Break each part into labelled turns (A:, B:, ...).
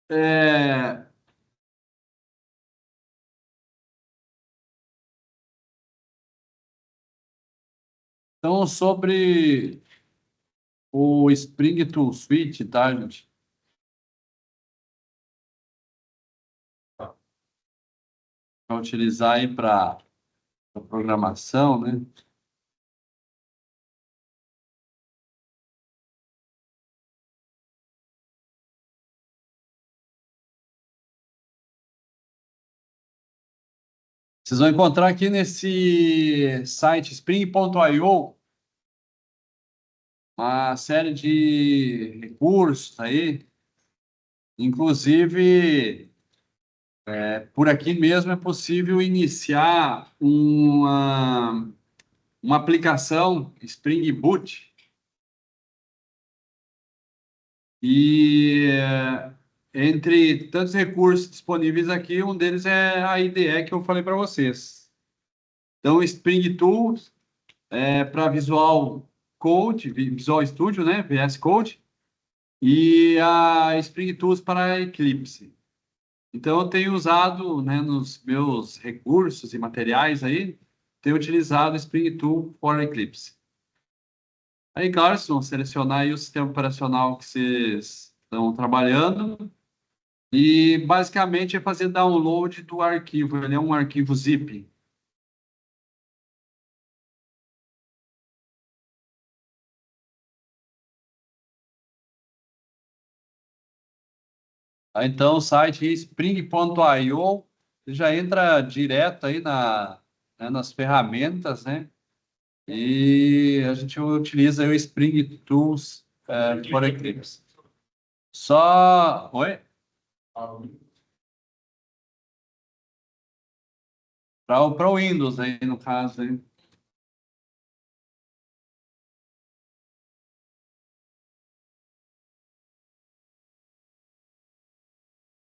A: É, então, sobre o Spring Tool Suite, tá, gente? Para utilizar aí para programação, né? Vocês vão encontrar aqui nesse site spring.io uma série de recursos aí, inclusive por aqui mesmo é possível iniciar uma aplicação Spring Boot e entre tantos recursos disponíveis aqui, um deles é a IDE que eu falei para vocês. Então, Spring Tools para Visual Code, Visual Studio, né, VS Code, e a Spring Tools para Eclipse. Então, eu tenho usado, né, nos meus recursos e materiais aí, tenho utilizado Spring Tool for Eclipse. Aí, claro, vocês vão selecionar aí o sistema operacional que vocês estão trabalhando e, basicamente, é fazer download do arquivo. Ele é um arquivo zip. Então, o site spring.io já entra direto aí nas ferramentas, né? E a gente utiliza aí o Spring Tools for Eclipse. Só. Oi? Para o Windows aí, no caso. Aí.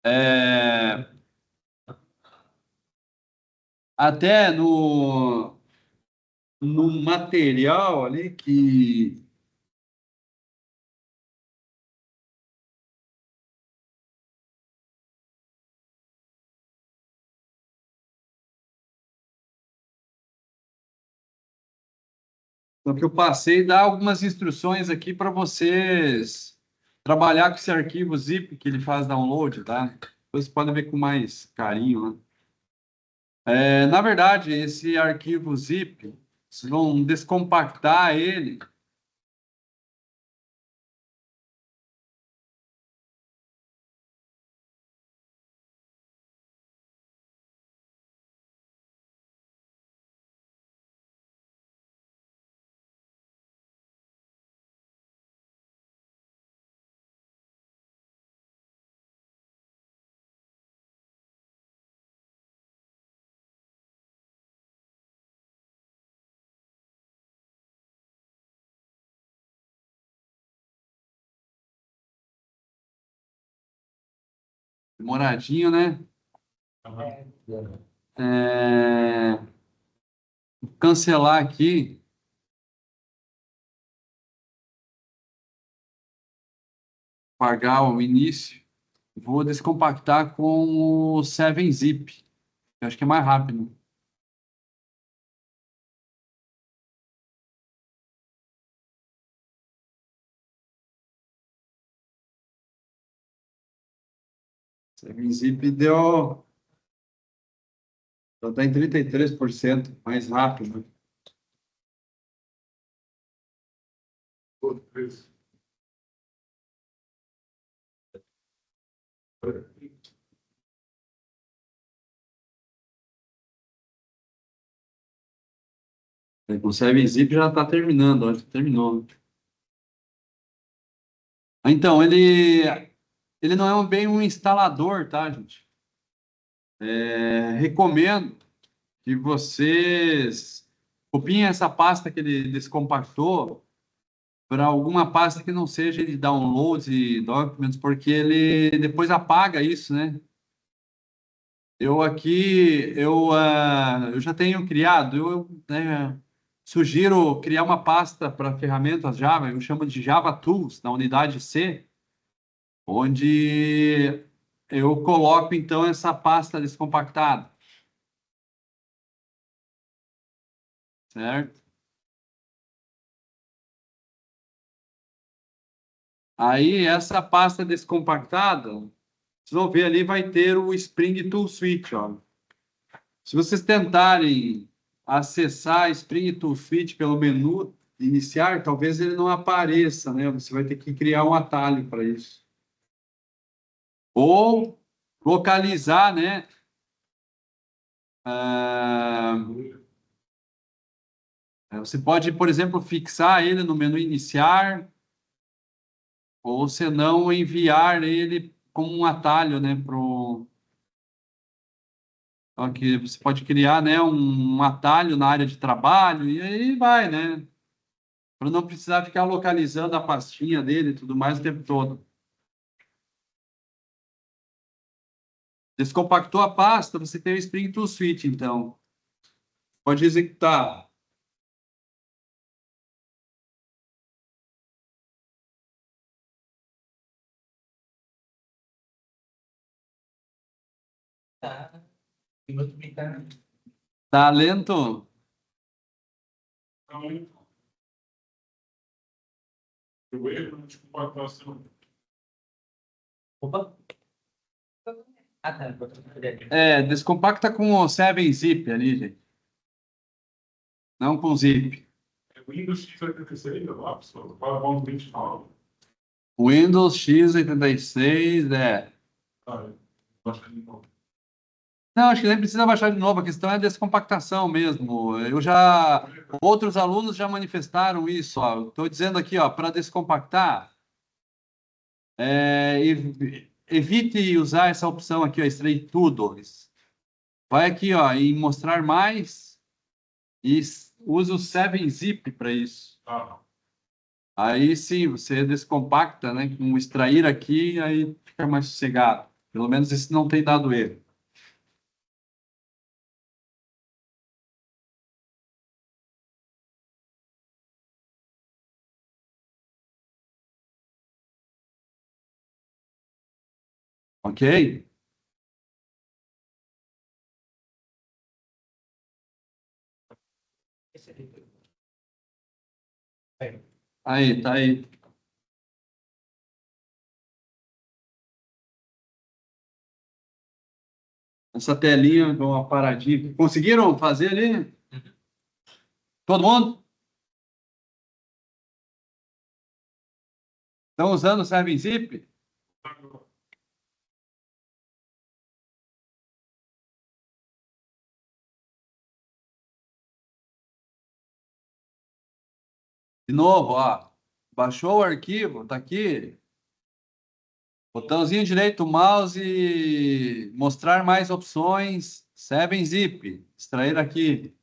A: É, até no material ali que. O que eu passei, dá algumas instruções aqui para vocês trabalhar com esse arquivo zip que ele faz download, tá? Depois vocês podem ver com mais carinho, né? Na verdade, esse arquivo zip, vocês vão descompactar ele. Demoradinho, né? É, cancelar aqui, pagar o início. Vou descompactar com o 7-zip. Eu acho que é mais rápido. 7-zip deu. Está em 33% mais rápido. O 7-zip já está terminando, acho que terminou. Então, ele não é bem um instalador, tá, gente? Recomendo que vocês copiem essa pasta que ele descompactou para alguma pasta que não seja de downloads e documents, porque ele depois apaga isso, né? Eu já tenho criado, né, sugiro criar uma pasta para ferramentas Java, eu chamo de Java Tools, na unidade C, onde eu coloco então essa pasta descompactada, certo? Aí essa pasta descompactada, vocês vão ver ali, vai ter o Spring Tool Suite, ó. Se vocês tentarem acessar Spring Tool Suite pelo menu iniciar, talvez ele não apareça, né? Você vai ter que criar um atalho para isso. Ou localizar, né? Ah, você pode, por exemplo, fixar ele no menu iniciar, ou se não, enviar ele como um atalho, né? Aqui você pode criar, né, um atalho na área de trabalho, e aí vai, né? Para não precisar ficar localizando a pastinha dele e tudo mais o tempo todo. Descompactou a pasta, você tem o Spring Tool Suite, então. Pode executar.
B: Tá. E vou explicar.
A: Tá lento?
C: O erro de compactação.
B: Opa. Ah, tá.
A: Descompacta com o 7-zip ali, gente. Não com zip.
C: É Windows x86, lá, pessoal. Vamos 29.
A: Windows x86,
C: Ah, baixa de novo.
A: Não, acho que nem precisa baixar de novo, a questão é descompactação mesmo. Outros alunos já manifestaram isso, ó. Estou dizendo aqui, ó, para descompactar, evite usar essa opção aqui, ó, extrair tudo. Vai aqui, ó, em mostrar mais e usa o 7-zip para isso.
C: Ah,
A: Aí sim, você descompacta, né? Com extrair aqui, aí fica mais sossegado. Pelo menos esse não tem dado erro. Ok?
B: Esse aqui.
A: Aí, tá aí. Essa telinha, dá uma paradinha. Conseguiram fazer ali? Todo mundo? Estão usando o 7-zip? De novo, ó. Baixou o arquivo, tá aqui. Botãozinho direito do mouse e mostrar mais opções. 7-zip. Extrair aqui.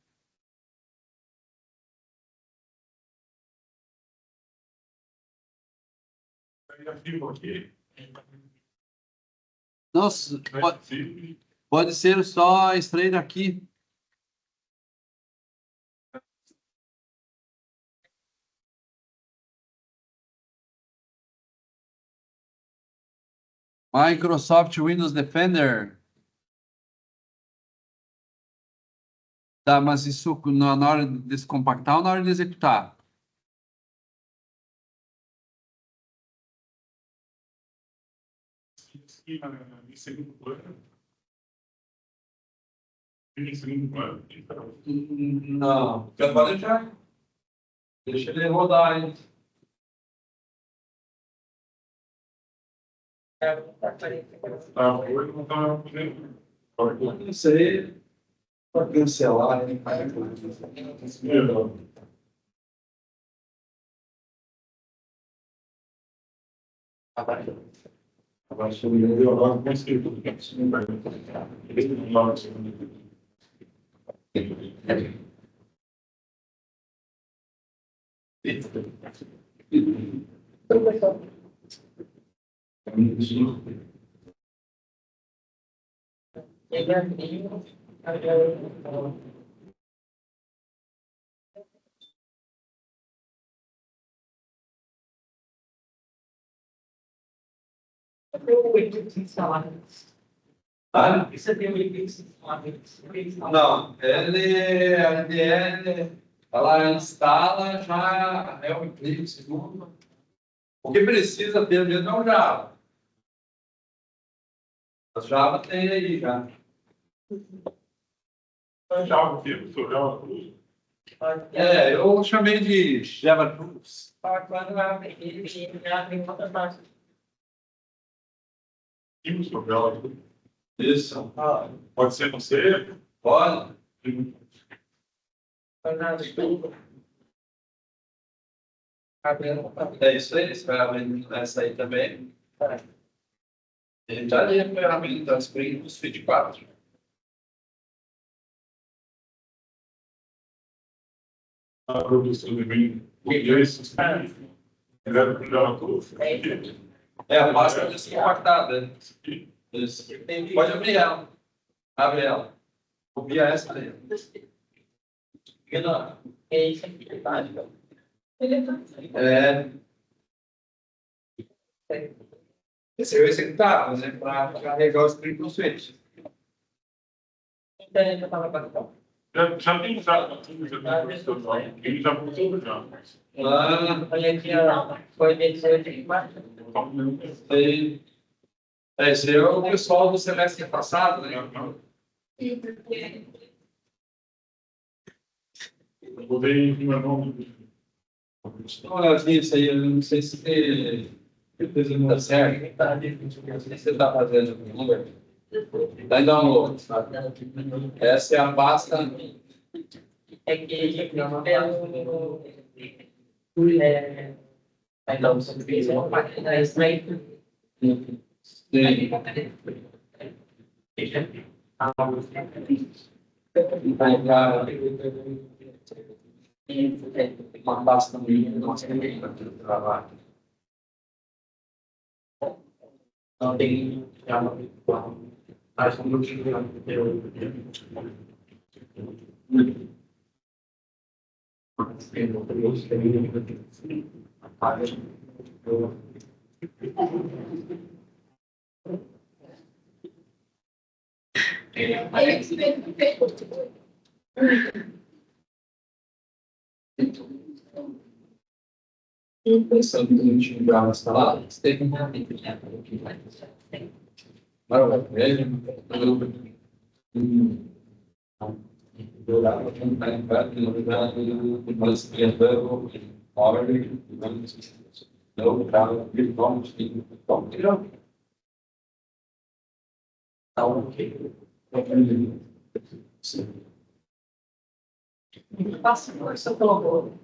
C: aí arquivo aqui.
A: Nossa,
C: Sim.
A: pode ser só extrair aqui. Microsoft Windows Defender. Tá, mas isso na hora de descompactar ou na hora de executar?
C: Aqui em segundo plano. Em segundo plano.
A: Não, já pode deixar. Deixa ele rodar, hein?
C: Ah, hoje não está podendo.
A: Não sei. Pode cancelar, hein?
C: Abaixo do meu agora com escrito.
B: Eu vou instalar.
A: Tá?
B: Você tem um instalar.
A: Não, a IDE, ela instala já é o clique segundo. O que precisa ter mesmo é o Java. As Java tem aí já.
C: Já o quê? O senhor já Cruz?
A: Eu chamei de Java Tools.
B: Ele já tem outra parte.
C: E o senhor já
A: Isso.
C: pode ser no C?
A: Pode. É isso aí, essa ferramenta essa aí também. Ele já tem a ferramenta Spring do Suite 4.
C: A produção de mim. Esses fizeram com Java Cruz.
A: É a pasta descompactada. Isso. Pode abrir ela. Abre ela. Copia essa daí.
B: É isso aqui, tá?
A: Esse é o executável, né? Para carregar o Spring do Suite.
B: Então, eu tava batendo.
C: Já tem usado tudo, já tem profissional. Ele já usou já.
B: Olha aqui, ó. Foi 18 de março.
A: Esse é o pessoal do semestre passado, né?
C: Eu botei em meu nome.
A: Olha, isso aí, eu não sei se está certo. Não sei se você está fazendo o número. Dá em download. Essa é a pasta.
B: É que ele pelo. Então, você fez uma página extraída.
A: Sim. Uma pasta minha, nossa, que trabalho.
B: Não tem. Acho que não tinha.
A: Pensando que não tinha Java instalado, você tem que maravilha. Eu lá vou tentar entrar aqui no lugar do balanceamento, ordem, não, cara, virtualmente, virtual. Tá ok.
B: Passa por seu colocou.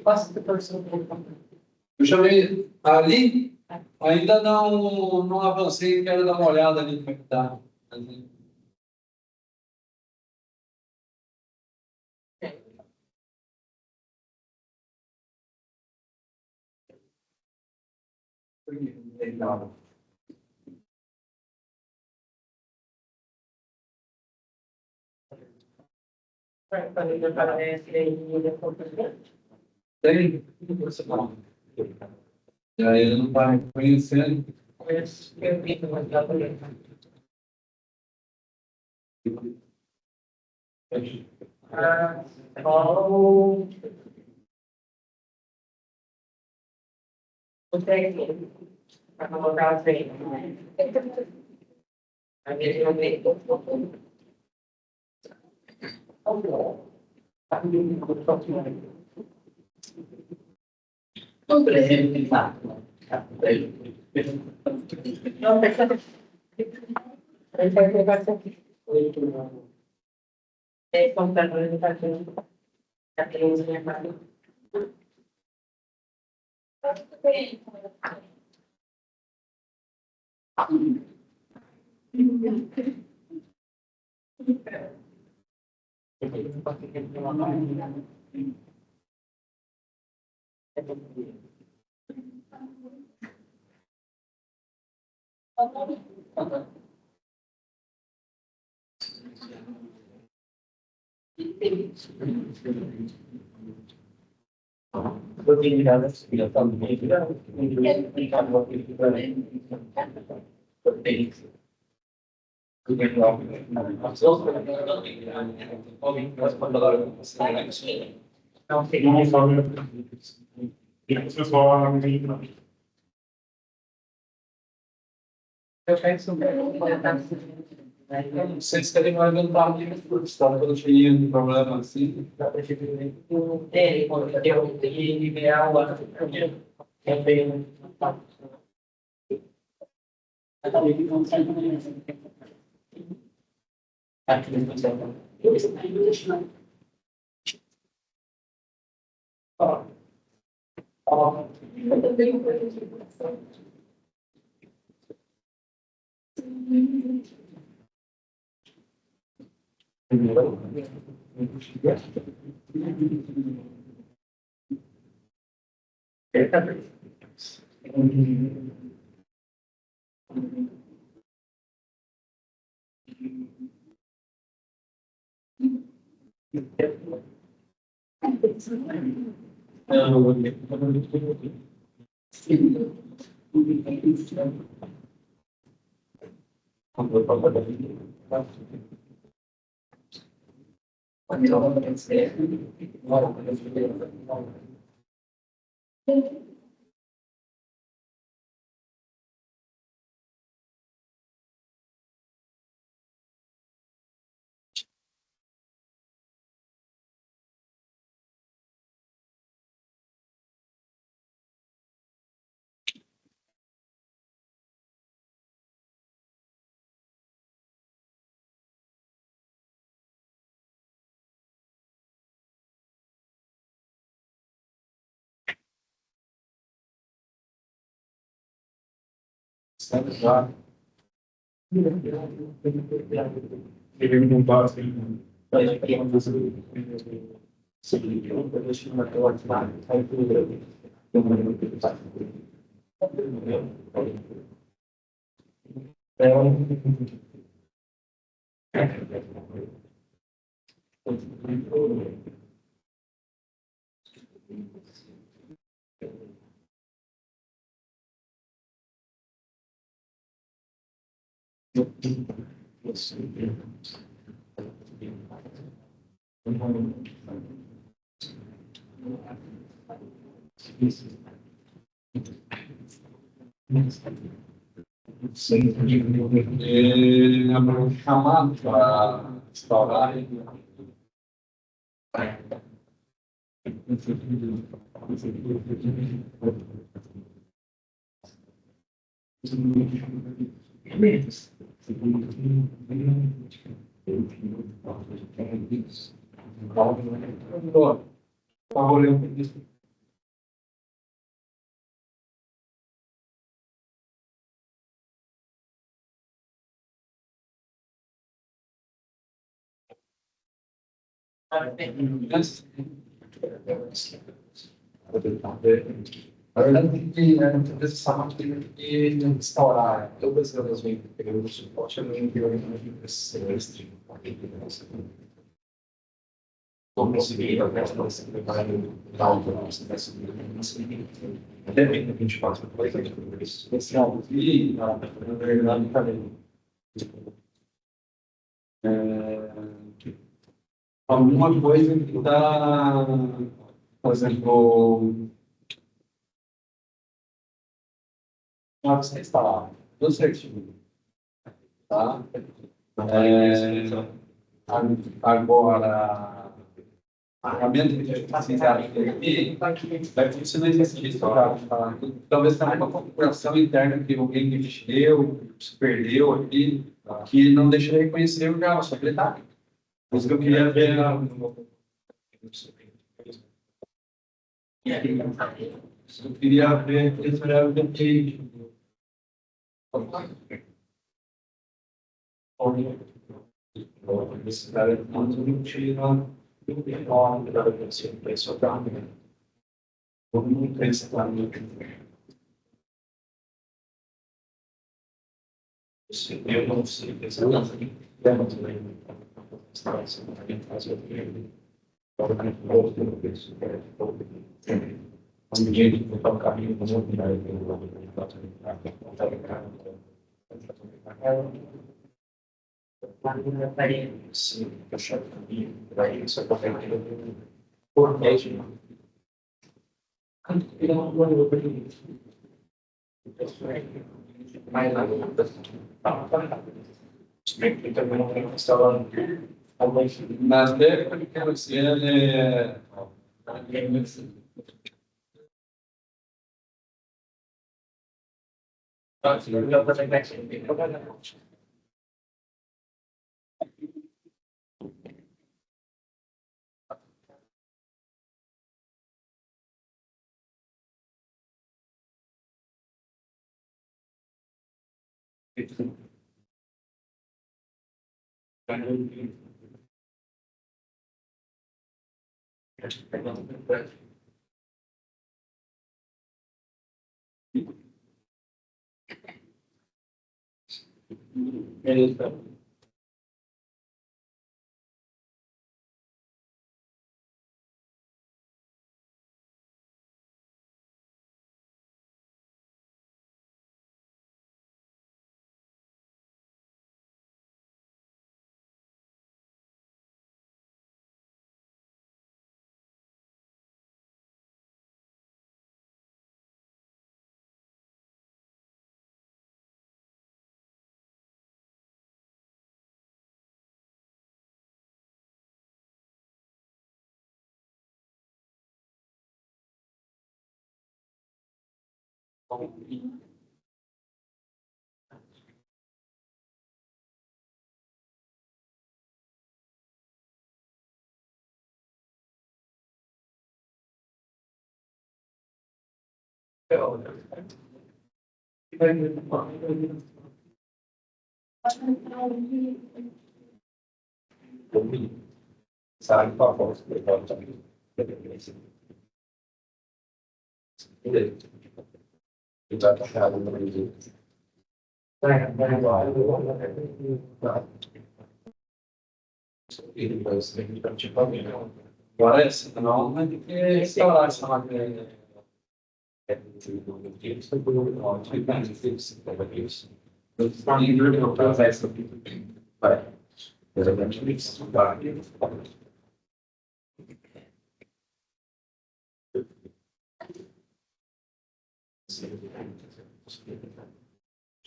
B: Passa por seu colocou.
A: Eu chamei ali, ainda não avancei, quero dar uma olhada ali como é que tá. Legal. Tem, você fala. E aí ele não está reconhecendo.
B: O técnico, para colocar a frente. A mesma vez. Não precisa pensar. Não precisa. Ele vai levar isso aqui. É computador de patente. Já tem uns remarcados. Não sei.
C: Não sabe. Vocês falam
B: Eu penso
A: Não sei se ele vai levantar aqui no curso, tá? Quando tinha um problema assim.
C: ele não está assim.
A: Ele é chamado para instaurar. Por favor, ler um pouquinho. Na verdade, tem que, né, muitas vezes essa máquina tem que instaurar todas elas vêm pelo suporte ao meio semestre. Como conseguir a questão desse trabalho da autonomia dessa até bem que a gente faz por exemplo, especial e na verdade também. Alguma coisa que dá, por exemplo, você instalar tudo certinho, tá? Agora, a ferramenta que a gente precisa aqui vai funcionar exercício, tá? Talvez tenha uma configuração interna que alguém mexeu, se perdeu aqui, que não deixa ele reconhecer o Java, só que ele tá. Por isso que eu queria ver eu queria ver esse horário de update. Esse cara não tira o nome da pessoa para isso dar. Todo mundo pensa lá no eu não sei pensar lá
D: Ninguém vai tocar caminho, mas eu sim, eu chamo caminho, daí isso é por mês, mais nada. Também não tem restaurante.
A: Nas décadas que quero ser,
D: Sabe qual foi o escritório também? E vai passar no Brasil. E depois tem que participar mesmo.
A: agora não vai ter que restaurar essa máquina.
D: Vai. Exatamente isso. Vai.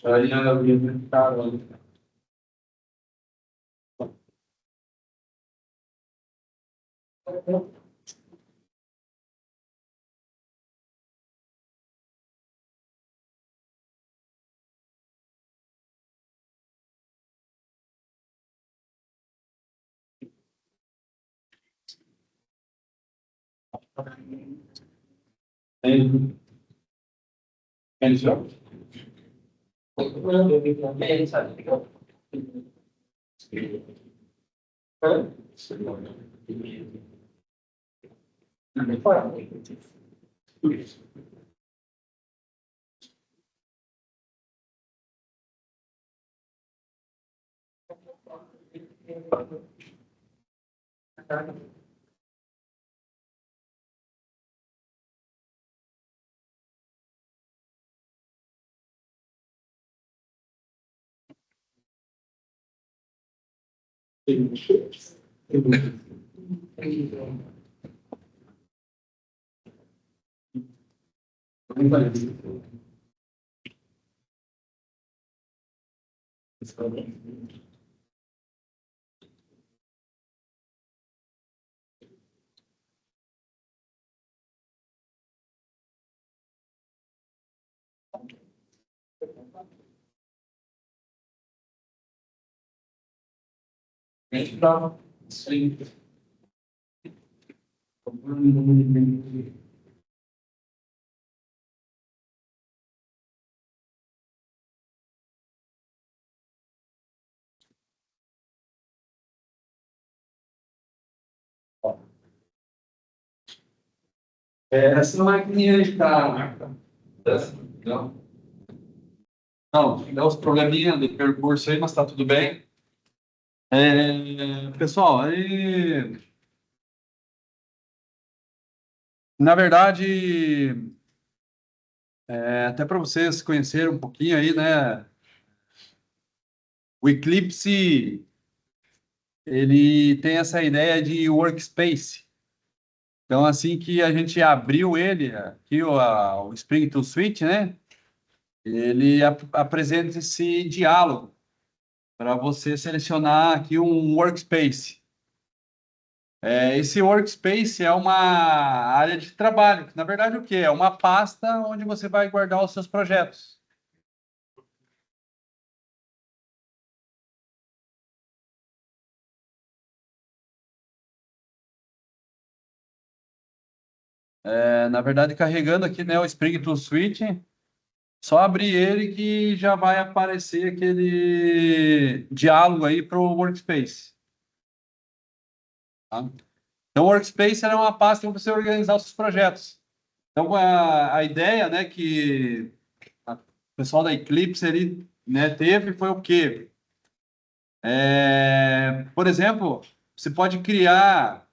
A: Aí a vida ficar pensou? Sim. Essa maquininha está. Não. Não, deu uns probleminha de percurso aí, mas tá tudo bem. Pessoal, aí Na verdade, até para vocês conhecerem um pouquinho aí, né? O Eclipse, ele tem essa ideia de workspace. Então, assim que a gente abriu ele, aqui o Spring Tool Suite, né? Ele apresenta esse diálogo para você selecionar aqui um workspace. Esse workspace é uma área de trabalho, que na verdade o quê? É uma pasta onde você vai guardar os seus projetos. Na verdade, carregando aqui, né, o Spring Tool Suite, só abrir ele que já vai aparecer aquele diálogo aí para o workspace. Tá? Então, o workspace era uma pasta para você organizar os seus projetos. Então, a ideia, né, que o pessoal da Eclipse ele, né, teve foi o quê? Por exemplo, você pode criar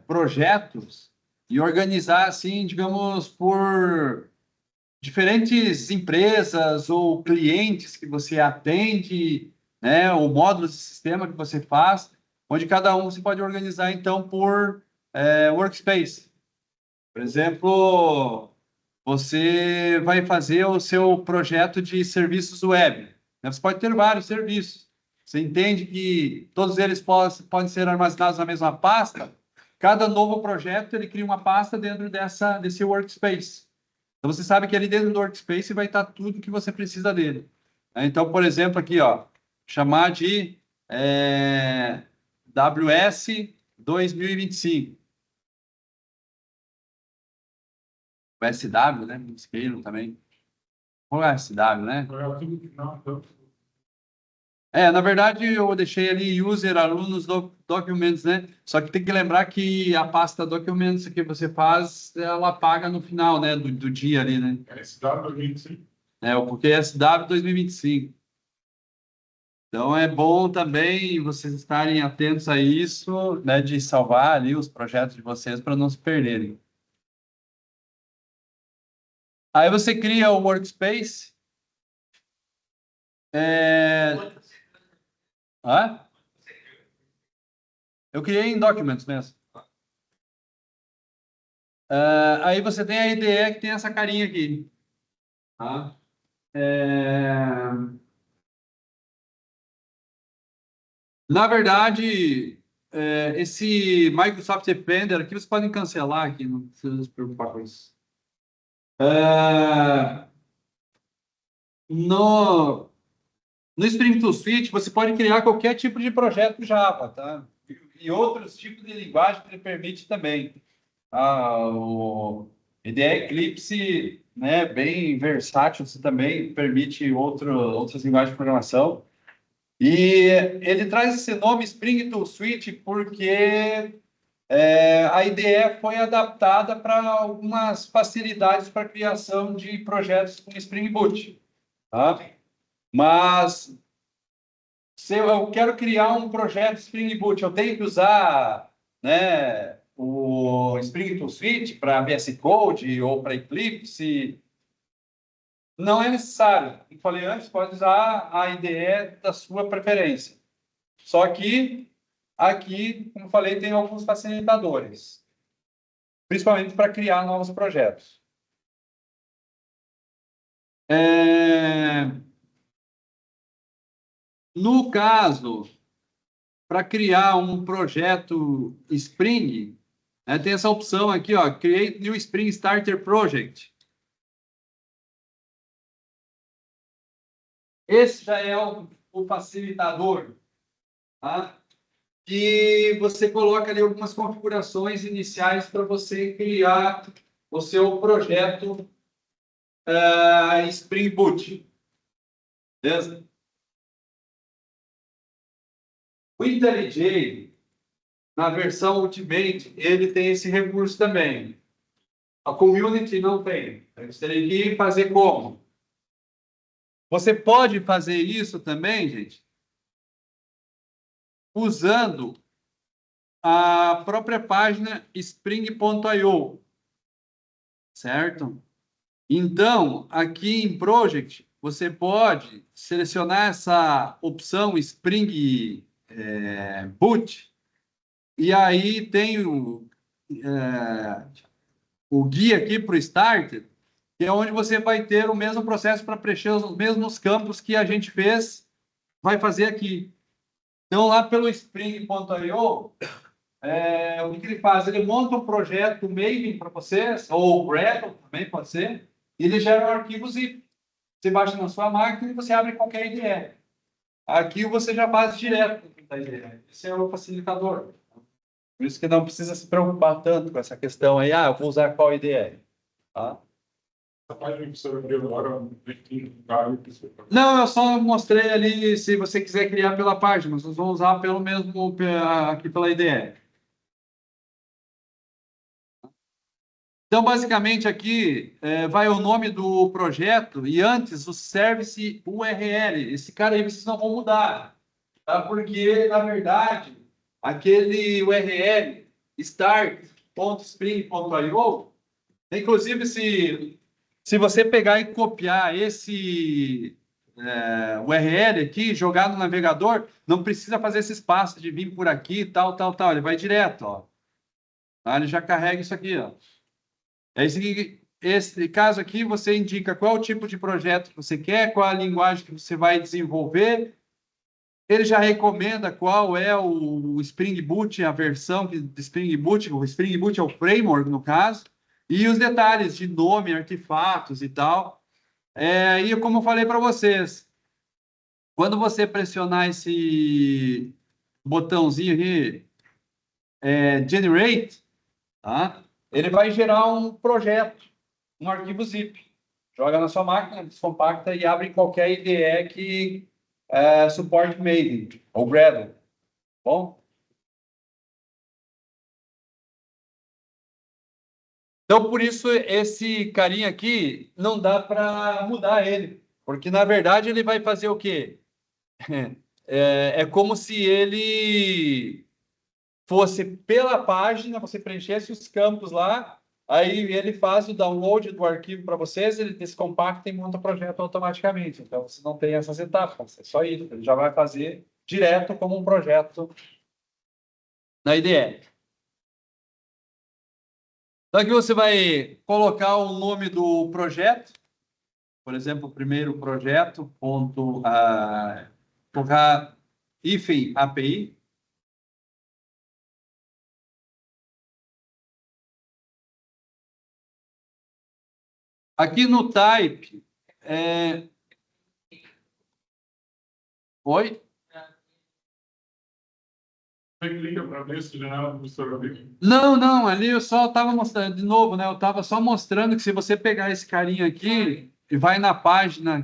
A: projetos e organizar assim, digamos, por diferentes empresas ou clientes que você atende, né, ou módulos de sistema que você faz, onde cada um você pode organizar então por workspace. Por exemplo, você vai fazer o seu projeto de serviços web, né? Você pode ter vários serviços. Você entende que todos eles podem ser armazenados na mesma pasta? Cada novo projeto ele cria uma pasta dentro desse workspace. Então você sabe que ali dentro do workspace vai estar tudo que você precisa dele. Então, por exemplo, aqui, ó, chamar de WS 2025. O SW, né? Scale também. Qual é o SW, né? Na verdade, eu deixei ali user, alunos, documents, né? Só que tem que lembrar que a pasta documents que você faz, ela apaga no final, né? Do dia ali, né?
C: SW25.
A: Porque é SW 2025. Então, é bom também vocês estarem atentos a isso, né? De salvar ali os projetos de vocês para não se perderem. Aí você cria o workspace. Hã? Eu criei em Documents mesmo. Aí você tem a IDE que tem essa carinha aqui. Tá? Na verdade, esse Microsoft Defender aqui, vocês podem cancelar aqui, não precisa se preocupar com isso. No, no Spring Tool Suite, você pode criar qualquer tipo de projeto Java, tá? E outros tipos de linguagem que ele permite também. O IDE Eclipse, né, bem versátil, você também permite outras linguagens de programação. E ele traz esse nome Spring Tool Suite porque a IDE foi adaptada para algumas facilidades para a criação de projetos com Spring Boot. Tá? Mas se eu quero criar um projeto Spring Boot, eu tenho que usar, né, o Spring Tool Suite para VS Code ou para Eclipse. Não é necessário. Como falei antes, pode usar a IDE da sua preferência. Só que aqui, como falei, tem alguns facilitadores, principalmente para criar novos projetos. No caso, para criar um projeto Spring, tem essa opção aqui, ó, Create New Spring Starter Project. Esse já é o facilitador, tá? E você coloca ali algumas configurações iniciais para você criar o seu projeto Spring Boot. Beleza? O IntelliJ, na versão Ultimate, ele tem esse recurso também. A Community não tem. Você teria que fazer como? Você pode fazer isso também, gente, usando a própria página spring.io, certo? Então, aqui em Project, você pode selecionar essa opção Spring Boot, e aí tem o guia aqui para o Starter, que é onde você vai ter o mesmo processo para preencher os mesmos campos que a gente fez, vai fazer aqui. Então, lá pelo Spring.io, o que ele faz? Ele monta um projeto Maven para vocês, ou Gradle também pode ser, e ele gera um arquivo zip. Você baixa na sua máquina e você abre qualquer IDE. Aqui você já faz direto da IDE. Esse é o facilitador. Por isso que não precisa se preocupar tanto com essa questão aí, eu vou usar qual IDE. Tá?
C: A página que você vai criar agora tem um cara que você...
A: Não, eu só mostrei ali, se você quiser criar pela página, vocês vão usar pelo mesmo aqui pela IDE. Então, basicamente, aqui vai o nome do projeto e antes o service URL. Esse cara aí vocês não vão mudar, tá? Porque, na verdade, aquele URL start.spring.io, inclusive, se você pegar e copiar esse URL aqui, jogar no navegador, não precisa fazer esse espaço de vir por aqui, tal. Ele vai direto, ó. Tá? Ele já carrega isso aqui, ó. Esse caso aqui, você indica qual o tipo de projeto que você quer, qual a linguagem que você vai desenvolver. Ele já recomenda qual é o Spring Boot, a versão de Spring Boot. O Spring Boot é o framework, no caso. E os detalhes de nome, artefatos e tal. E como eu falei para vocês, quando você pressionar esse botãozinho aqui, Generate, tá? Ele vai gerar um projeto, um arquivo zip. Joga na sua máquina, descompacta e abre em qualquer IDE que suporte Maven ou Gradle. Bom? Então, por isso, esse carinha aqui, não dá para mudar ele. Porque, na verdade, ele vai fazer o quê? É como se ele fosse pela página, você preenchesse os campos lá, aí ele faz o download do arquivo para vocês, ele descompacta e monta o projeto automaticamente. Então, você não tem essas etapas, é só isso. Ele já vai fazer direto como um projeto na IDE. Então, aqui você vai colocar o nome do projeto, por exemplo, o primeiro projeto, colocar hífen API. Aqui no type, oi?
C: Você clica para ver se já é professor.
A: Não, ali eu só estava mostrando, de novo, né? Eu estava só mostrando que se você pegar esse carinha aqui e vai na página,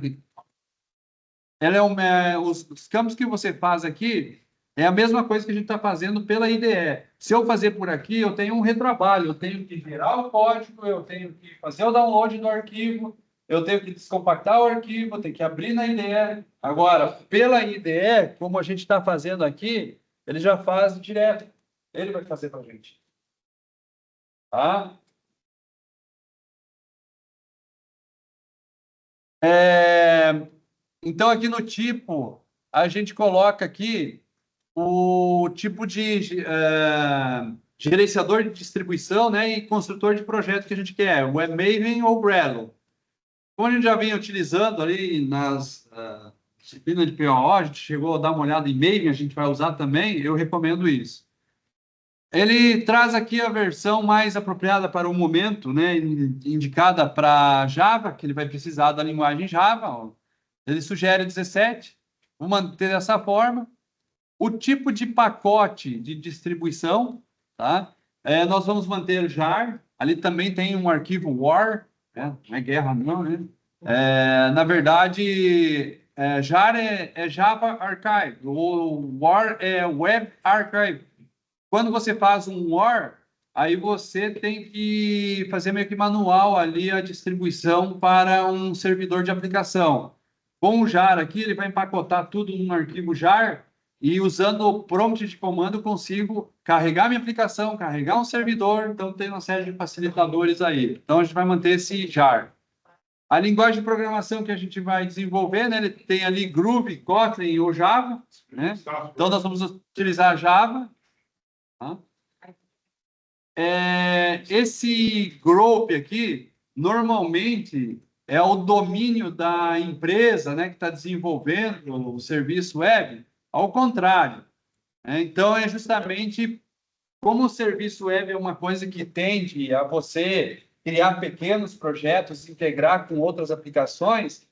A: os campos que você faz aqui é a mesma coisa que a gente está fazendo pela IDE. Se eu fazer por aqui, eu tenho um retrabalho, eu tenho que gerar o código, eu tenho que fazer o download do arquivo, eu tenho que descompactar o arquivo, eu tenho que abrir na IDE. Agora, pela IDE, como a gente está fazendo aqui, ele já faz direto. Ele vai fazer para a gente. Tá? Então, aqui no tipo, a gente coloca aqui o tipo de gerenciador de distribuição, né, e construtor de projeto que a gente quer, o Maven ou Gradle. Como a gente já vem utilizando ali nas disciplinas de POO, a gente chegou a dar uma olhada em Maven, a gente vai usar também, eu recomendo isso. Ele traz aqui a versão mais apropriada para o momento, né, indicada para Java, que ele vai precisar da linguagem Java. Ó. Ele sugere 17, vou manter dessa forma. O tipo de pacote de distribuição, tá? Nós vamos manter jar, ali também tem um arquivo war, né? Não é guerra não, né? Na verdade, jar é Java Archive, o war é Web Archive. Quando você faz um war, aí você tem que fazer meio que manual ali a distribuição para um servidor de aplicação. Com o jar aqui, ele vai empacotar tudo num arquivo jar, e usando o prompt de comando consigo carregar minha aplicação, carregar um servidor, então tem uma série de facilitadores aí. Então a gente vai manter esse jar. A linguagem de programação que a gente vai desenvolver, né, ele tem ali Groovy, Kotlin ou Java, né? Então nós vamos utilizar Java. Tá? Esse group aqui, normalmente, é o domínio da empresa, né, que está desenvolvendo o serviço web, ao contrário. Né? Então, é justamente como o serviço web é uma coisa que tende a você criar pequenos projetos, integrar com outras aplicações,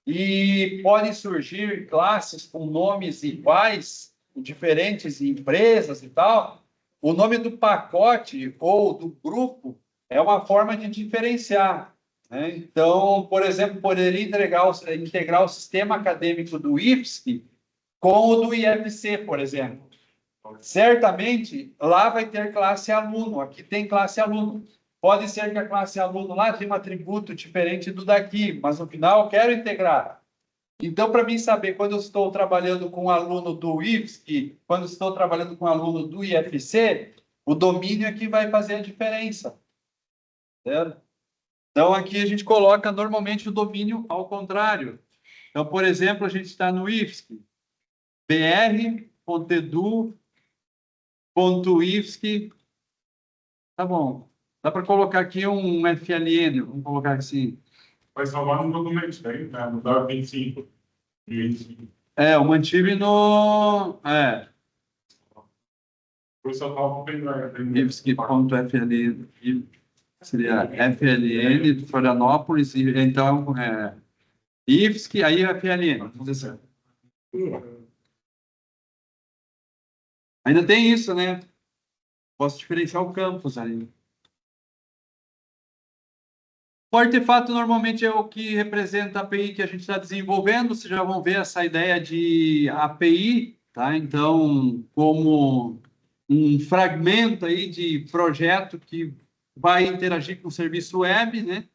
A: e podem surgir classes com nomes iguais, diferentes empresas e tal. O nome do pacote ou do grupo é uma forma de diferenciar. Né? Então, por exemplo, poderia integrar o sistema acadêmico do IFSC com o do IFC, por exemplo. Certamente, lá vai ter classe aluno, aqui tem classe aluno. Pode ser que a classe aluno lá tenha um atributo diferente do daqui, mas no final eu quero integrar. Então, para mim saber quando eu estou trabalhando com um aluno do IFSC, quando estou trabalhando com um aluno do IFC, o domínio é que vai fazer a diferença. Certo? Então, aqui a gente coloca normalmente o domínio ao contrário. Então, por exemplo, a gente está no IFSC, br.edu.ifsc. Tá bom. Dá para colocar aqui um FLN, vamos colocar assim.
C: Vai salvar no documento, né? Mudar 25.
A: Eu mantive no...
C: Por isso eu estava pendrive.
A: ifsc.fln, seria FLN de Florianópolis, então, IFSC, aí FLN. Vamos dizer assim. Ainda tem isso, né? Posso diferenciar o campus ali. O artefato normalmente é o que representa a API que a gente está desenvolvendo. Vocês já vão ver essa ideia de API, tá? Então, como um fragmento aí de projeto que vai interagir com o serviço web, né?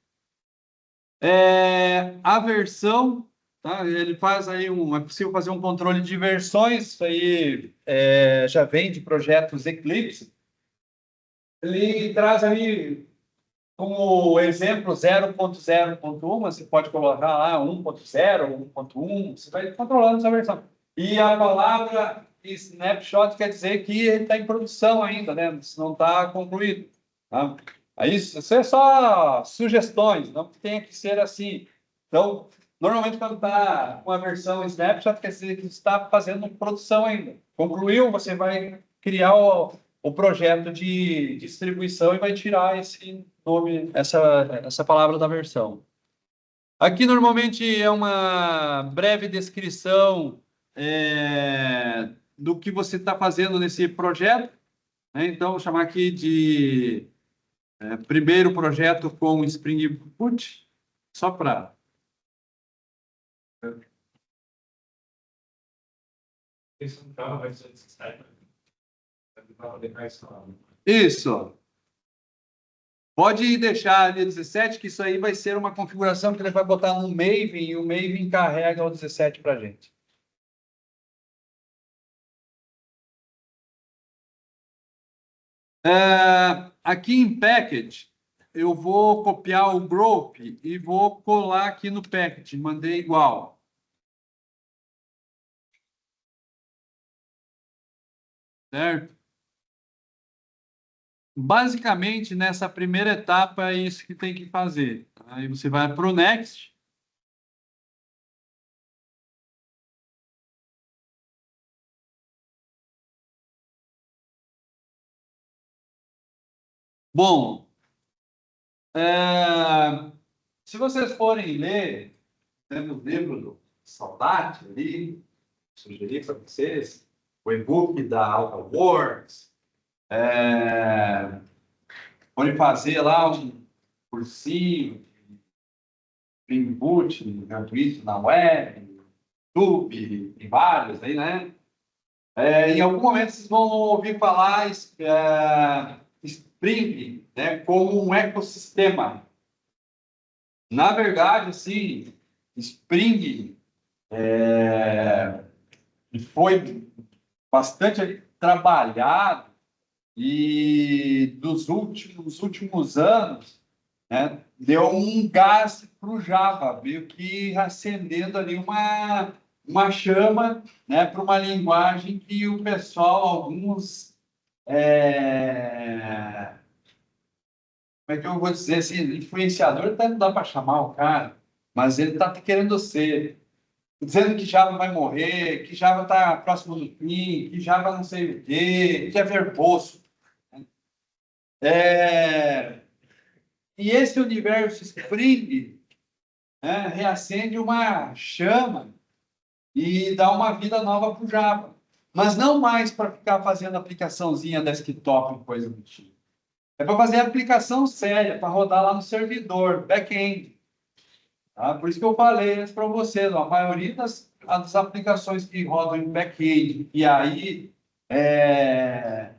A: A versão, tá? Ele faz aí é possível fazer um controle de versões, isso aí já vem de projetos Eclipse. Ele traz ali como exemplo 0.0.1, você pode colocar lá 1.0, 1.1, você vai controlando essa versão. E a palavra snapshot quer dizer que ele está em produção ainda, né? Não está concluído. Tá? Aí, isso é só sugestões, não tem que ser assim. Então, normalmente quando está com a versão snapshot, quer dizer que está fazendo produção ainda. Concluiu, você vai criar o projeto de distribuição e vai tirar esse nome, essa palavra da versão. Aqui, normalmente, é uma breve descrição do que você está fazendo nesse projeto. Né? Então, vou chamar aqui de primeiro projeto com Spring Boot, só para... Isso. Pode deixar ali 17, que isso aí vai ser uma configuração que ele vai botar no Maven, e o Maven carrega o 17 para a gente. Aqui em Package, eu vou copiar o group e vou colar aqui no Package, mandei igual. Certo? Basicamente, nessa primeira etapa, é isso que tem que fazer. Aí você vai para o Next. Bom, se vocês forem ler, temos o livro do Saudade ali, sugeri para vocês, o e-book da AltaWorks, podem fazer lá um cursinho, Spring Boot, gratuito na web, YouTube, tem vários aí, né? Em algum momento vocês vão ouvir falar Spring, né, como um ecossistema. Na verdade, Spring foi bastante trabalhado e dos últimos anos, né, deu um gás para o Java, meio que acendendo ali uma chama, né, para uma linguagem que o pessoal, alguns, como é que eu vou dizer assim, influenciador até não dá para chamar o cara, mas ele está querendo ser, dizendo que Java vai morrer, que Java está próximo do fim, que Java não sei o quê, que é verboso. E esse universo Spring, né, reacende uma chama e dá uma vida nova para o Java. Mas não mais para ficar fazendo aplicaçãozinha desktop, coisa do tipo. É para fazer aplicação séria, para rodar lá no servidor, back-end. Tá? Por isso que eu falei para vocês, ó, a maioria das aplicações que rodam em back-end, e aí é